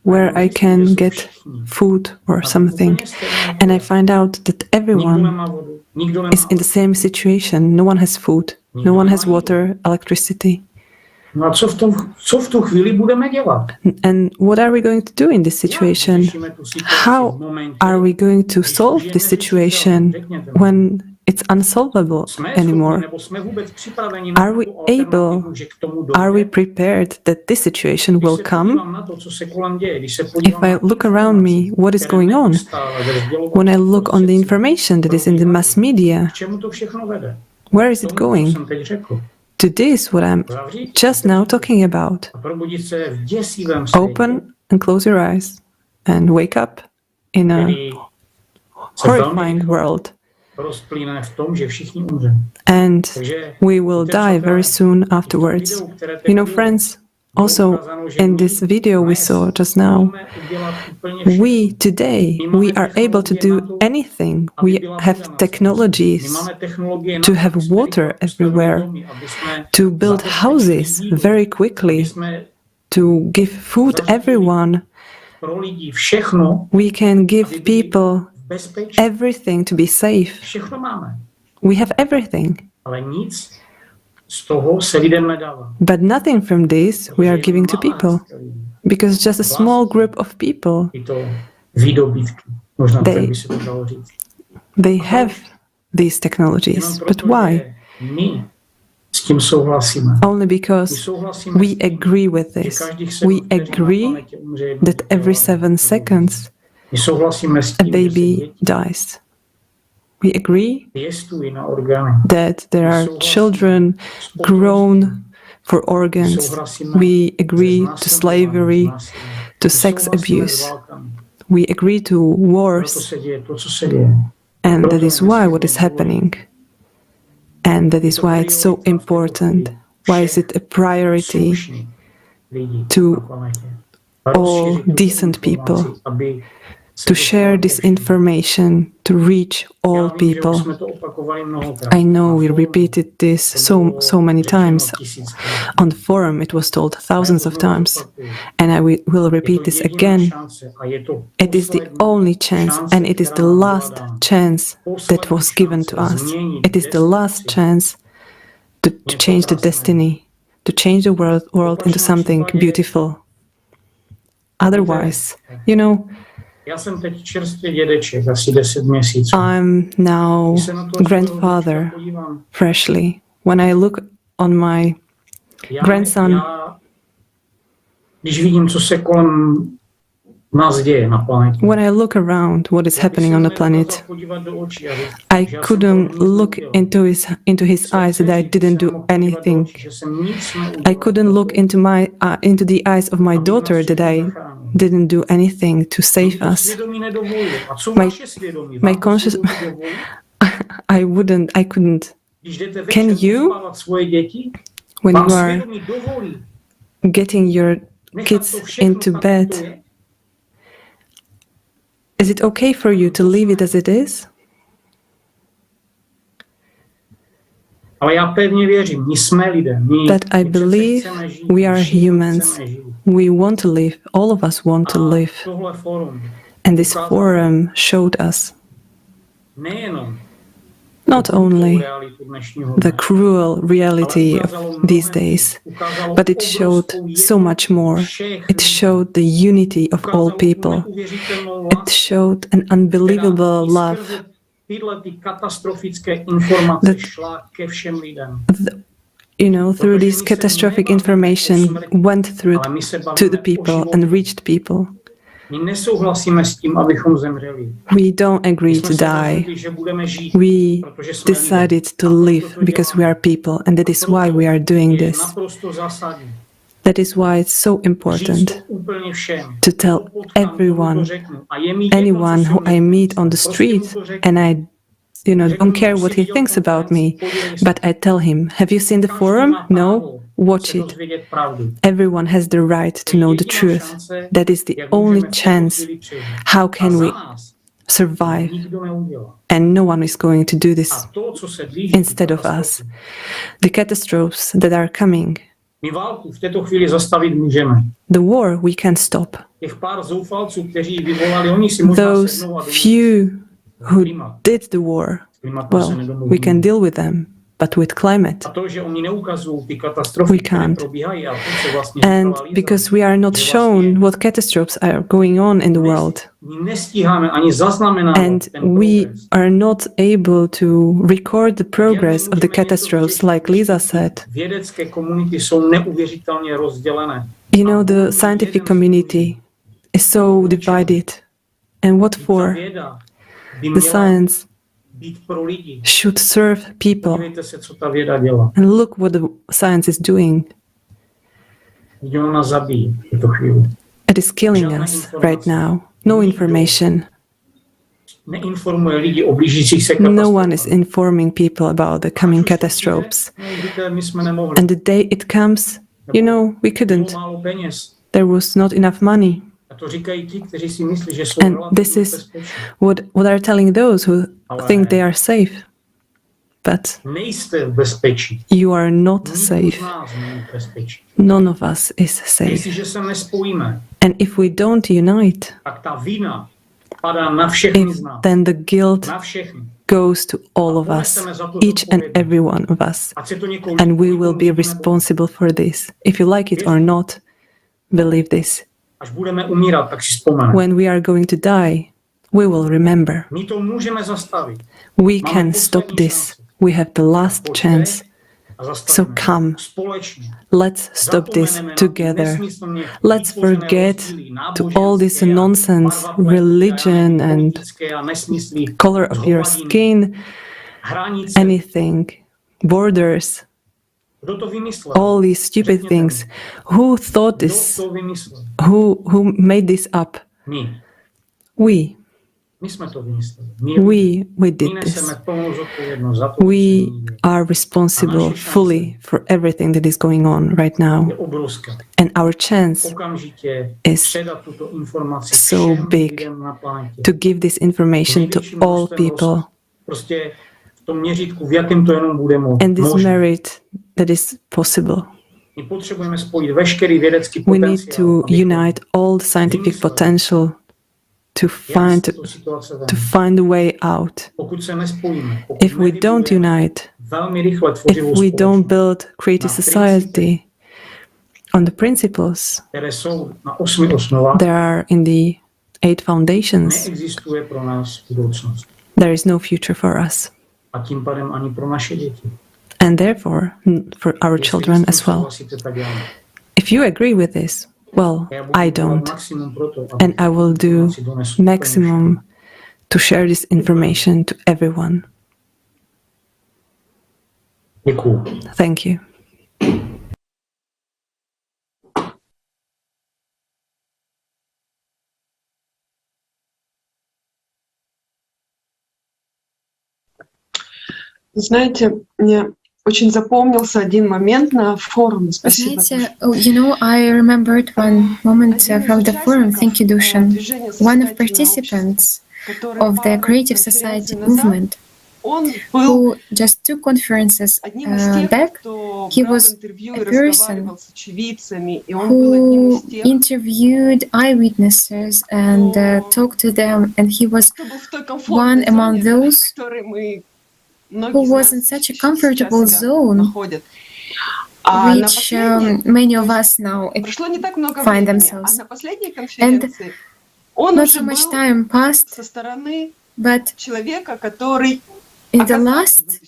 where I can get food or something. And I find out that everyone is in the same situation. No one has food, no one has water, electricity. And what are we going to do in this situation? How are we going to solve this situation when it's unsolvable anymore? Are we able, are we prepared that this situation will come? If I look around me, what is going on? When I look on the information that is in the mass media, where is it going? To this, what I'm just now talking about. Open and close your eyes and wake up in a horrifying world. And we will die very soon afterwards. You know, friends, also in this video we saw just now, we today, we are able to do anything. We have technologies to have water everywhere, to build houses very quickly, to give food everyone. We can give people everything to be safe. We have everything. But nothing from this we are giving to people, because just a small group of people, they have these technologies. But why? Only because we agree with this. We agree that every 7 seconds a baby dies. We agree that there are children grown for organs. We agree to slavery, to sex abuse. We agree to wars. And that is why what is happening. And that is why it's so important. Why is it a priority to all decent people to share this information, to reach all people. I know we repeated this so many times. On the forum it was told thousands of times, and I will repeat this again. It is the only chance, and it is the last chance that was given to us. It is the last chance to change the destiny, to change the world into something beautiful. Otherwise, you know, I'm now grandfather, freshly. When I look on my grandson, when I look around what is happening on the planet, I couldn't look into his eyes that I didn't do anything. I couldn't look into the eyes of my daughter that I didn't do anything to save us. My conscious, I couldn't. Can you, when you are getting your kids into bed, is it okay for you to leave it as it is? But I believe we are humans. We want to live. All of us want to live. And this forum showed us not only the cruel reality of these days, but it showed so much more. It showed the unity of all people. It showed an unbelievable love. You know, through this catastrophic information went through to the people and reached people. We don't agree to die. We decided to live because we are people, and that is why we are doing this. That is why it's so important to tell everyone, anyone who I meet on the street, and I don't care what he thinks about me, but I tell him, have you seen the forum? No? Watch it. Everyone has the right to know the truth. That is the only chance. How can we survive? And no one is going to do this instead of us. The catastrophes that are coming, the war we can stop. Those few who did the war, well, we can deal with them, but with climate, we can't. And because we are not shown what catastrophes are going on in the world, and we are not able to record the progress of the catastrophes, like Lisa said. You know, the scientific community is so divided. And what for? The science should serve people. And look what the science is doing. It is killing us right now. No information. No one is informing people about the coming catastrophes. And the day it comes, you know, we couldn't. There was not enough money. And this is what are telling those who think they are safe. But you are not safe. None of us is safe. And if we don't unite, then the guilt goes to all of us, each and every one of us. And we will be responsible for this. If you like it or not, believe this. When we are going to die, we will remember. We can stop this. We have the last chance. So come, let's stop this together. Let's forget to all this nonsense, religion and color of your skin, anything, borders, all these stupid things. Who thought this? Who made this up? We. We did this. We are responsible fully for everything that is going on right now. And our chance is so big to give this information to all people. And this merit that is possible. We need to unite all the scientific potential to find a way out. If we don't unite, if we don't build creative society on the principles there are in the 8 foundations, there is no future for us. And therefore, for our children as well. If you agree with this, well, I don't. And I will do maximum to share this information to everyone. Thank you. Знаете, мне очень запомнился один момент на форуме. Спасибо. I remembered one moment from the forum. Thank you, Dušan. One of participants of the Creative Society movement, who just 2 conferences back, he was a person who interviewed eyewitnesses and talked to them, and he was one among those who was in such a comfortable zone, which many of us now find themselves. And not so much time passed, but in the last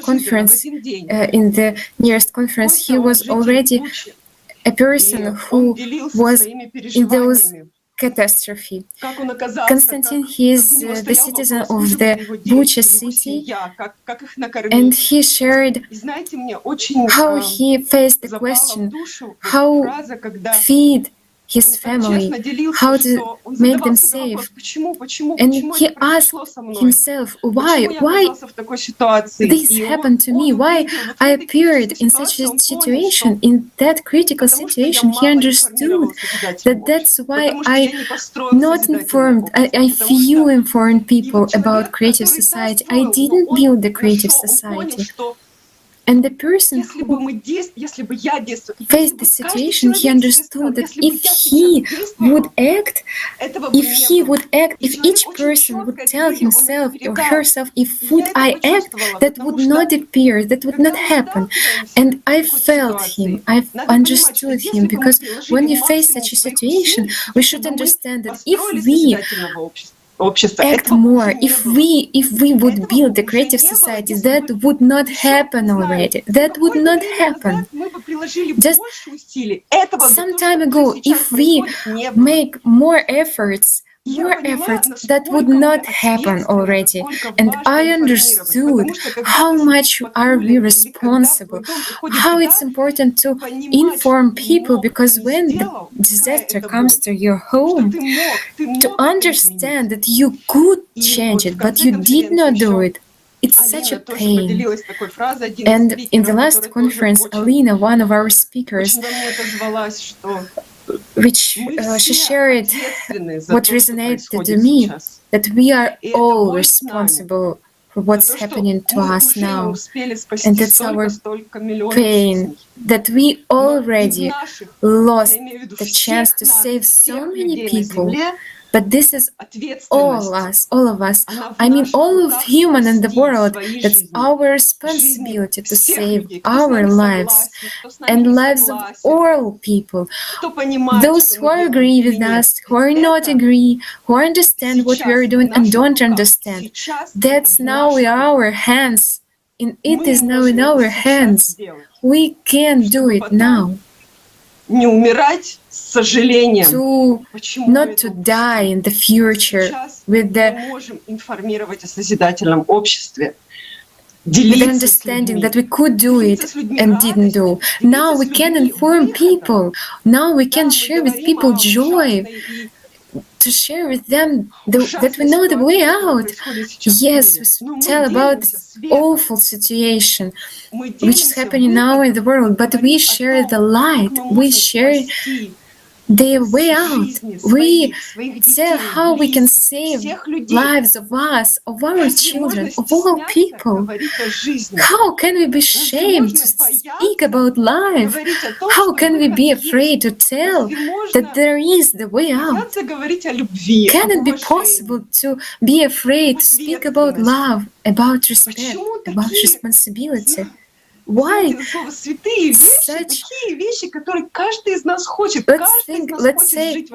conference, in the nearest conference, he was already a person who was in those catastrophe. Konstantin, he is the citizen of the Bucha city, and he shared how he faced the question, how feed his family, how to make them safe. And he asked himself, why this happened to me? Why I appeared in such a situation, in that critical situation? He understood that that's why I not informed, I few informed people about creative society. I didn't build the creative society. And the person who faced the situation, he understood that if he would act, if each person would tell himself or herself, if would I act, that would not appear, that would not happen. And I felt him, I understood him, because when you face such a situation, we should understand that if we act more, if we would build the creative society, that would not happen already. That would not happen. Just some time ago, if we make more efforts, that would not happen already. And I understood how much are we responsible, how it's important to inform people, because when the disaster comes to your home, to understand that you could change it, but you did not do it, it's such a pain. And in the last conference, Alina, one of our speakers, which she shared what resonated to me, that we are all responsible for what's happening to us now. And that's our pain, that we already lost the chance to save so many people. But this is all of us. I mean, all of human in the world. That's our responsibility to save our lives and lives of all people. Those who agree with us, who are not agree, who understand what we are doing and don't understand. That's now in our hands. And it is now in our hands. We can do it now. Not to die in the future with the understanding that we could do it and didn't do. Now we can inform people. Now we can share with people joy to share with them that we know the way out. Yes, we tell about this awful situation which is happening now in the world, but we share the light, we share the way out. We tell how we can save lives of us, of our children, of all people. How can we be ashamed to speak about life? How can we be afraid to tell that there is the way out? Can it be possible to be afraid to speak about love, about respect, about responsibility? Why such, let's say,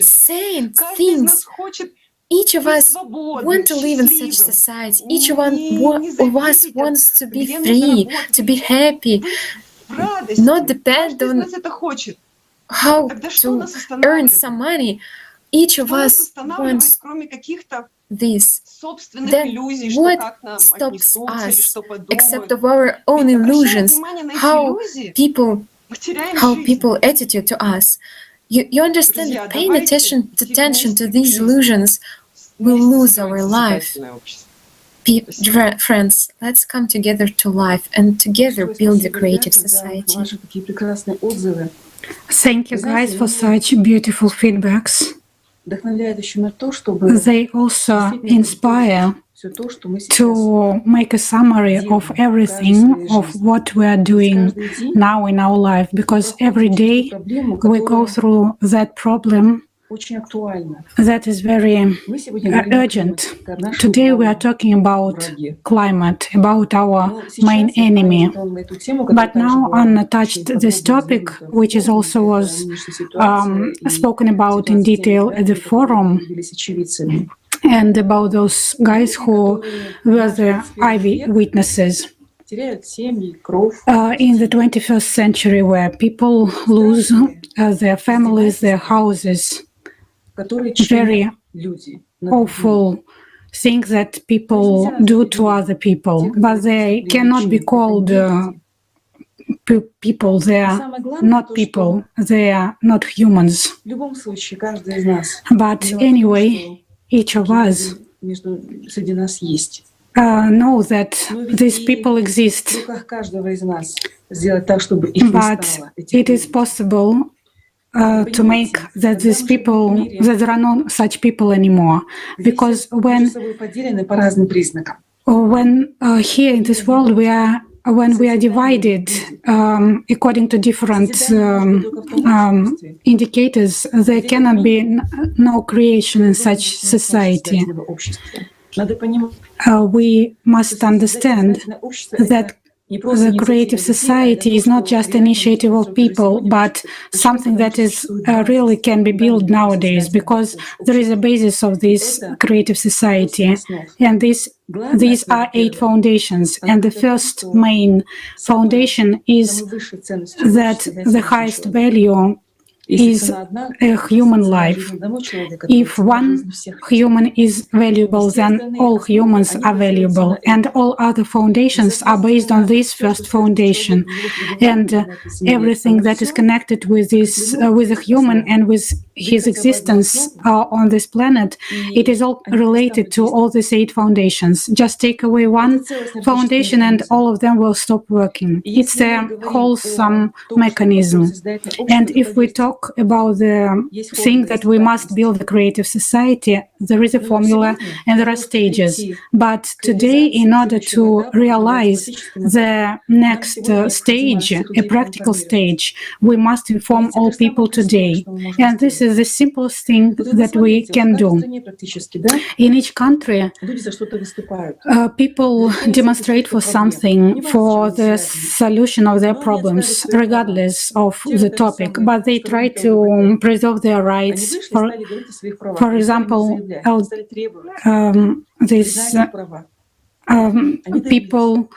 saying things? Each of us want to live in such society. Each one of us wants to be free, to be happy, not depend on how to earn some money. Each of us wants this. Then what stops us except of our own illusions? How people attitude to us? You understand that paying attention to these illusions will lose our life. Friends, let's come together to life and together build a creative society. Thank you guys for such beautiful feedbacks. They also inspire to make a summary of everything of what we are doing now in our life, because every day we go through that problem that is very urgent. Today we are talking about climate, about our main enemy. But now Anna touched this topic, which is also was spoken about in detail at the forum, and about those guys who were the eyewitnesses. In the 21st century, where people lose their families, their houses, very awful things that people do to other people, but they cannot be called people. They are not people. They are not humans. But anyway, each of us know that these people exist, but it is possible to make that these people, that there are no such people anymore, because when here in this world when we are divided according to different indicators, there cannot be no creation in such society. We must understand that the creative society is not just an initiative of people, but something that is really can be built nowadays, because there is a basis of this creative society, and these are 8 foundations. And the first main foundation is that the highest value is a human life. If one human is valuable, then all humans are valuable, and all other foundations are based on this first foundation. And everything that is connected with this, with a human and with his existence on this planet, it is all related to all these 8 foundations. Just take away one foundation and all of them will stop working. It's a wholesome mechanism. And if we talk about the thing that we must build a creative society, there is a formula and there are stages. But today, in order to realize the next stage, a practical stage, we must inform all people today. And this is the simplest thing that we can do. In each country, people demonstrate for something, for the solution of their problems, regardless of the topic, but they try to preserve their rights. For example, these people,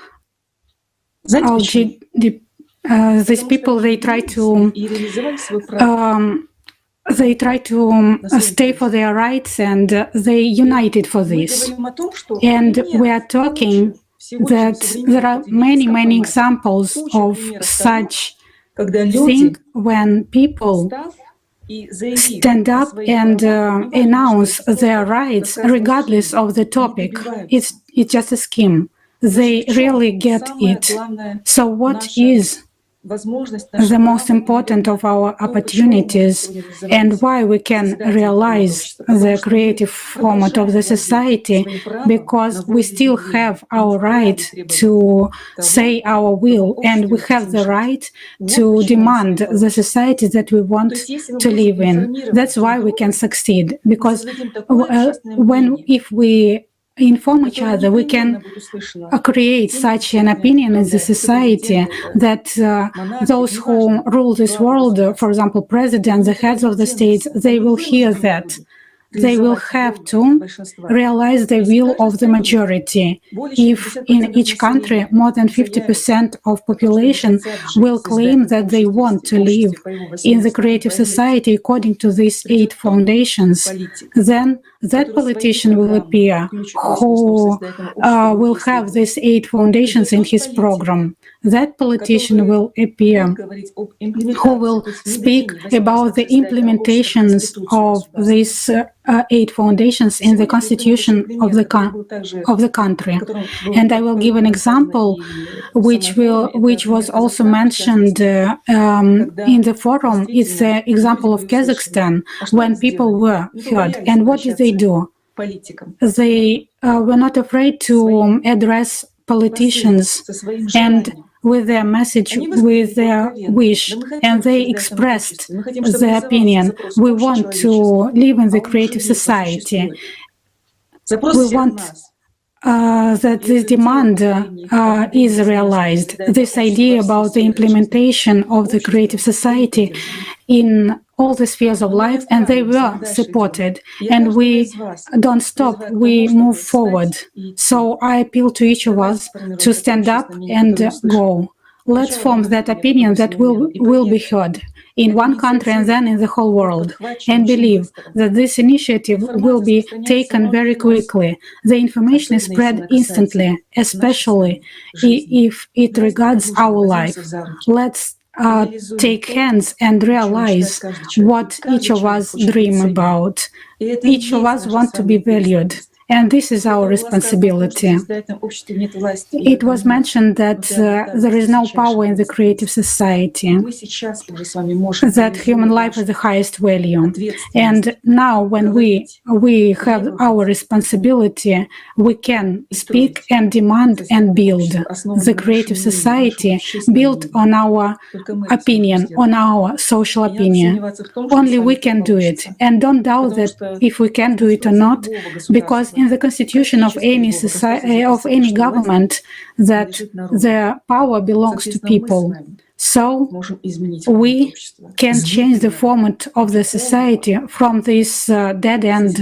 they try to stay for their rights, and they united for this. And we are talking that there are many examples of such thing when people stand up and announce their rights regardless of the topic. It's just a scheme. They really get it. So what is the most important of our opportunities and why we can realize the creative format of the society? Because we still have our right to say our will, and we have the right to demand the society that we want to live in. That's why we can succeed, because if we inform each other, we can create such an opinion in the society that those who rule this world, for example, presidents, the heads of the states, they will hear that. They will have to realize the will of the majority. If in each country more than 50% of population will claim that they want to live in the creative society according to these 8 foundations, then that politician will appear who will have these 8 foundations in his program. That politician will appear who will speak about the implementations of these 8 foundations in the constitution of the country. And I will give an example which was also mentioned in the forum. It's the example of Kazakhstan, when people were heard. And what did they do? They were not afraid to address politicians and with their message, with their wish, and they expressed their opinion. We want to live in the creative society. We want that this demand is realized, this idea about the implementation of the creative society in all the spheres of life, and they were supported. And we don't stop, we move forward. So I appeal to each of us to stand up and go. Let's form that opinion that will be heard in one country and then in the whole world, and believe that this initiative will be taken very quickly. The information is spread instantly, especially if it regards our life. Let's take hands and realize what each of us dream about. Each of us want to be valued. And this is our responsibility. It was mentioned that there is no power in the creative society, that human life is the highest value. And now when we have our responsibility, we can speak and demand and build the creative society built on our opinion, on our social opinion. Only we can do it. And don't doubt that if we can do it or not, because in the constitution of any society, of any government, that the power belongs to people. So we can change the format of the society from this dead end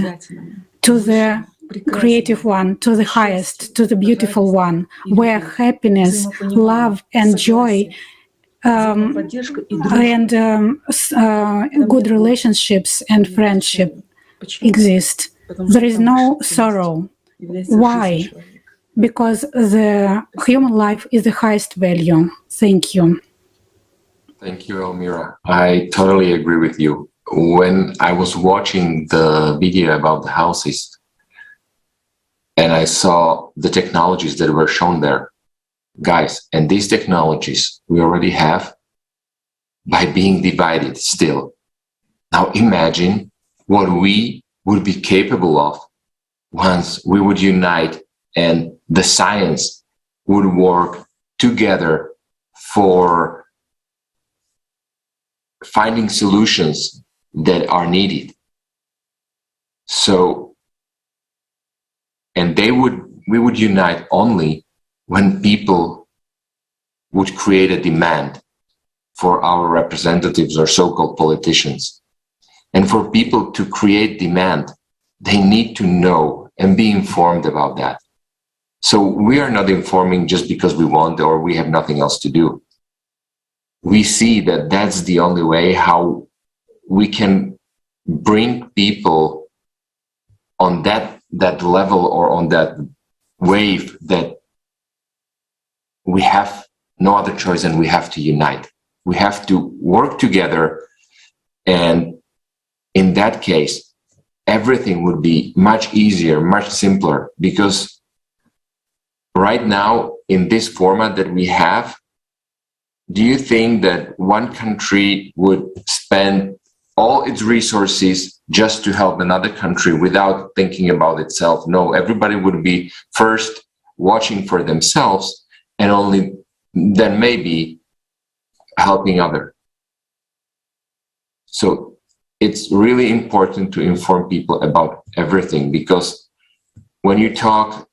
to the creative one, to the highest, to the beautiful one, where happiness, love and joy and good relationships and friendship exist. There is no sorrow. Why? Because the human life is the highest value. Thank you. Thank you, Almira. I totally agree with you. When I was watching the video about the houses and I saw the technologies that were shown there, guys, and these technologies we already have by being divided still. Now imagine what we would be capable of once we would unite and the science would work together for finding solutions that are needed. So, and we would unite only when people would create a demand for our representatives or so-called politicians. And for people to create demand, they need to know and be informed about that. So we are not informing just because we want or we have nothing else to do. We see that that's the only way how we can bring people on that level or on that wave that we have no other choice and we have to unite. We have to work together and in that case, everything would be much easier, much simpler, because right now, in this format that we have, do you think that one country would spend all its resources just to help another country without thinking about itself? No, everybody would be first watching for themselves and only then maybe helping other. So it's really important to inform people about everything, because when you talk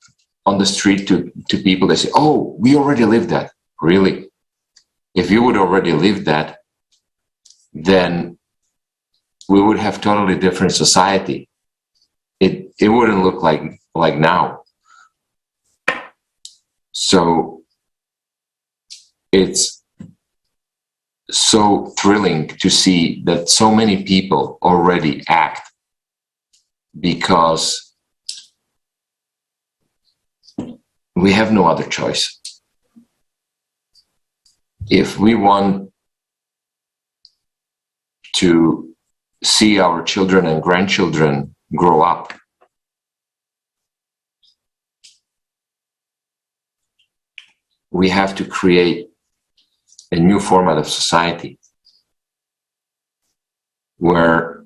on the street to people, they say, oh, we already lived that. Really? If you would already live that, then we would have totally different society. It wouldn't look like now. So it's so thrilling to see that so many people already act, because we have no other choice. If we want to see our children and grandchildren grow up, we have to create a new format of society where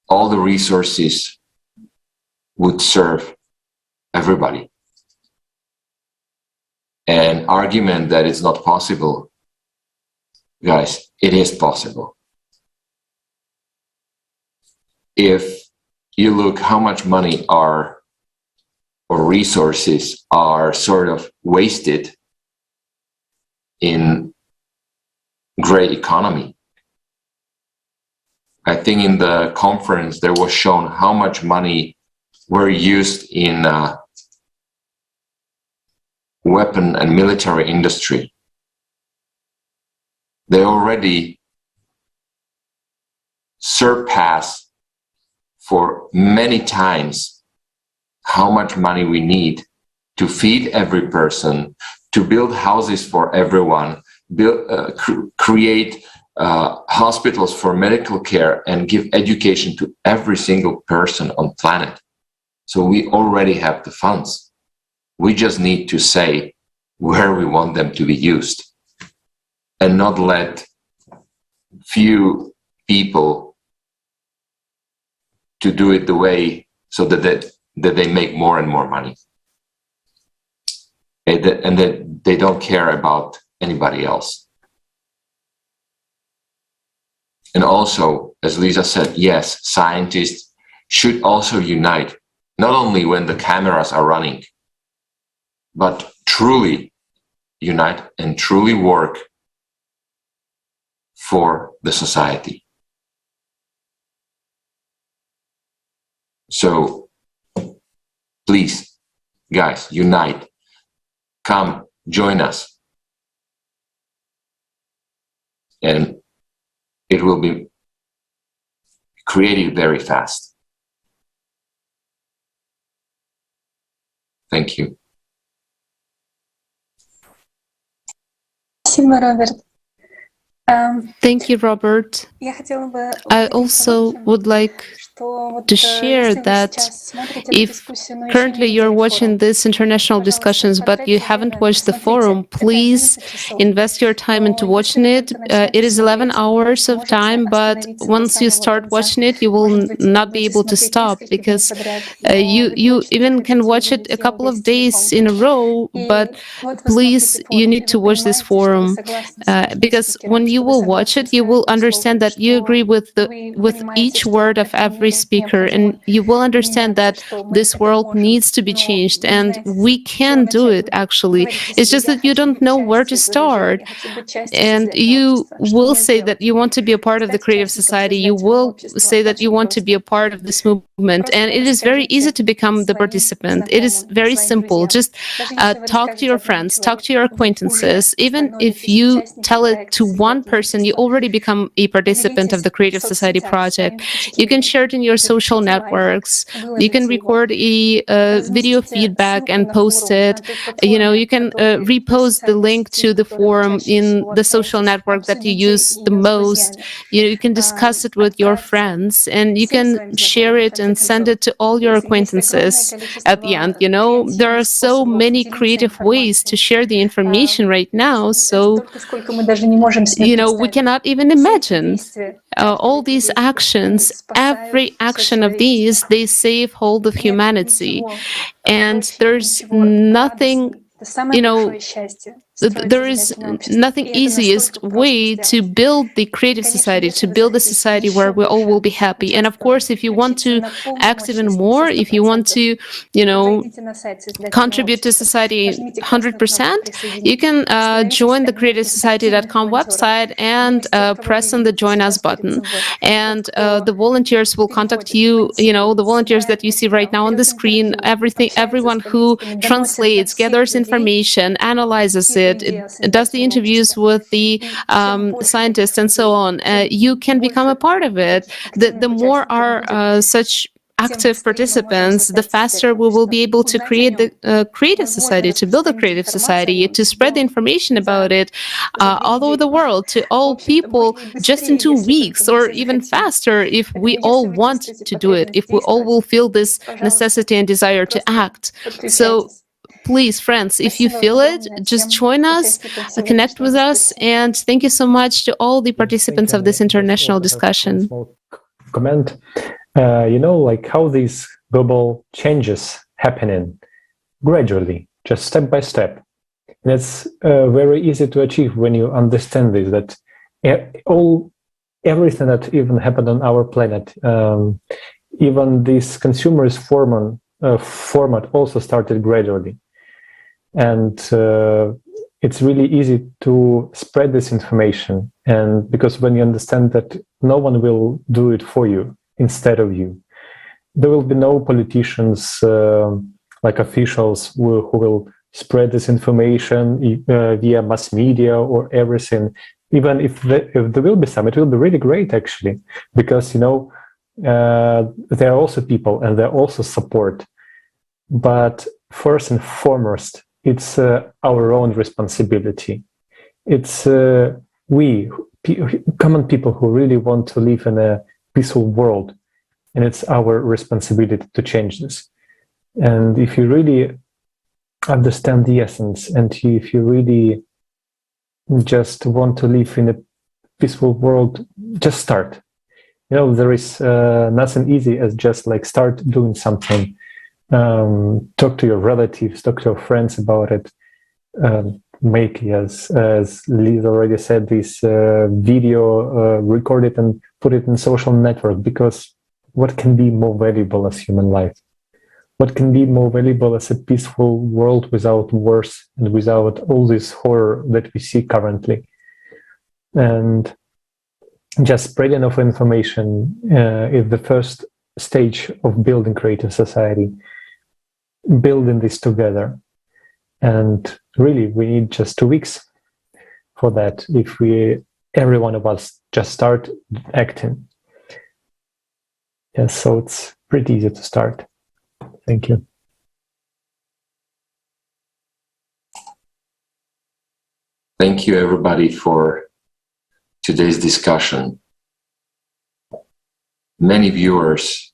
all the resources would serve everybody. An argument that it's not possible, guys, it is possible. If you look how much money or resources are sort of wasted in gray economy. I think in the conference there was shown how much money were used in weapon and military industry. They already surpass for many times how much money we need to feed every person, to build houses for everyone, create hospitals for medical care, and give education to every single person on planet. So we already have the funds. We just need to say where we want them to be used, and not let few people to do it the way so that they make more and more money. And that they don't care about anybody else. And also, as Lisa said, yes, scientists should also unite, not only when the cameras are running, but truly unite and truly work for the society. So please, guys, unite. Come, join us. And it will be created very fast. Thank you. Спасибо, Роберт. Thank you, Robert. I also would like to share that if currently you're watching these international discussions, but you haven't watched the forum, please invest your time into watching it. It is 11 hours of time, but once you start watching it, you will not be able to stop, because you even can watch it a couple of days in a row, but please, you need to watch this forum, because when you will watch it, you will understand that you agree with each word of every speaker, and you will understand that this world needs to be changed, and we can do it. Actually, it's just that you don't know where to start, and you will say that you want to be a part of the creative society. You will say that you want to be a part of this movement and it is very easy to become the participant. It is very simple. Just talk to your friends, talk to your acquaintances. Even if you tell it to one person, you already become a participant of the Creative Society project. You can share it in your social networks. You can record a video feedback and post it. You can repost the link to the forum in the social network that you use the most. You can discuss it with your friends, and you can share it and send it to all your acquaintances at the end. There are so many creative ways to share the information right now, so we cannot even imagine all these actions. Every action of these, they save hold of humanity, and there's nothing there is nothing easiest way to build the creative society, to build a society where we all will be happy. And of course, if you want to act even more, if you want to, contribute to society 100%, you can join the creativesociety.com website and press on the Join Us button. And the volunteers will contact you, the volunteers that you see right now on the screen, everyone who translates, gathers information, analyzes it, does the interviews with the scientists and so on. You can become a part of it. The more are such active participants, the faster we will be able to create the creative society, to build a creative society, to spread the information about it all over the world to all people just in 2 weeks, or even faster if we all want to do it, if we all will feel this necessity and desire to act. So please, friends, if you feel it, just join us, connect with us, and thank you so much to all the participants of this international discussion. Comment, like how these global changes happening gradually, just step by step. And it's very easy to achieve when you understand this, that everything that even happened on our planet, even this consumerist format also started gradually. And it's really easy to spread this information. And because when you understand that no one will do it for you instead of you, there will be no politicians like officials who will spread this information via mass media or everything. Even if there will be some, it will be really great actually, because there are also people and there are also support. But first and foremost, it's our own responsibility. It's we, common people who really want to live in a peaceful world, and it's our responsibility to change this. And if you really understand the essence, and if you really just want to live in a peaceful world, just start. There is nothing easy as just like start doing something. Talk to your relatives, talk to your friends about it. Make, as Liz already said, this video, record it and put it in social network, because what can be more valuable as human life? What can be more valuable as a peaceful world without wars and without all this horror that we see currently? And just spreading of information is the first stage of building creative society, building this together. And really, we need just 2 weeks for that, if every one of us just start acting. Yes, so it's pretty easy to start. Thank you. Thank you, everybody, for today's discussion. Many viewers,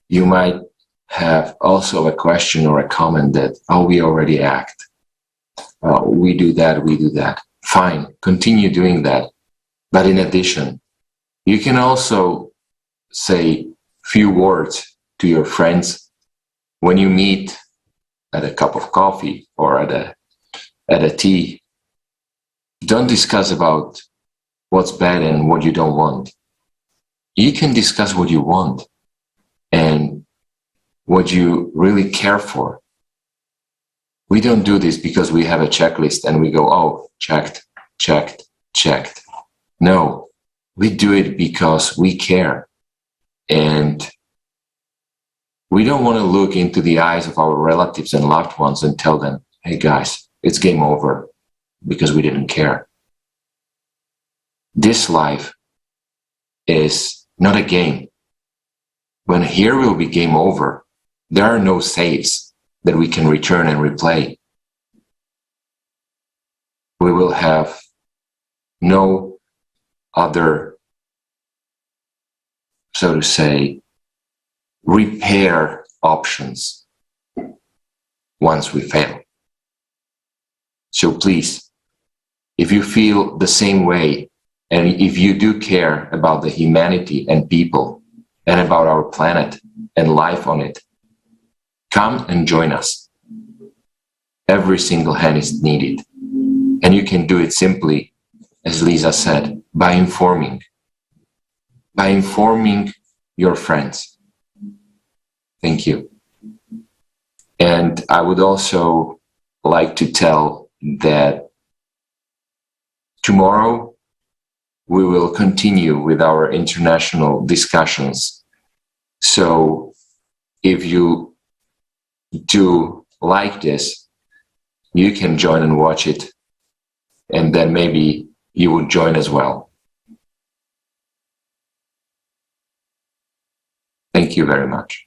you might have also a question or a comment that, we already act. We do that. Fine, continue doing that. But in addition, you can also say few words to your friends when you meet at a cup of coffee or at a tea. Don't discuss about what's bad and what you don't want. You can discuss what you want and what you really care for. We don't do this because we have a checklist and we go, checked. No, we do it because we care. And we don't want to look into the eyes of our relatives and loved ones and tell them, hey guys, it's game over, because we didn't care. This life is not a game. When here will be game over, there are no saves that we can return and replay. We will have no other, so to say, repair options once we fail. So please, if you feel the same way, and if you do care about the humanity and people and about our planet and life on it, come and join us. Every single hand is needed. And you can do it simply, as Lisa said, by informing your friends. Thank you. And I would also like to tell that tomorrow we will continue with our international discussions. So if you do like this, you can join and watch it, and then maybe you will join as well. Thank you very much.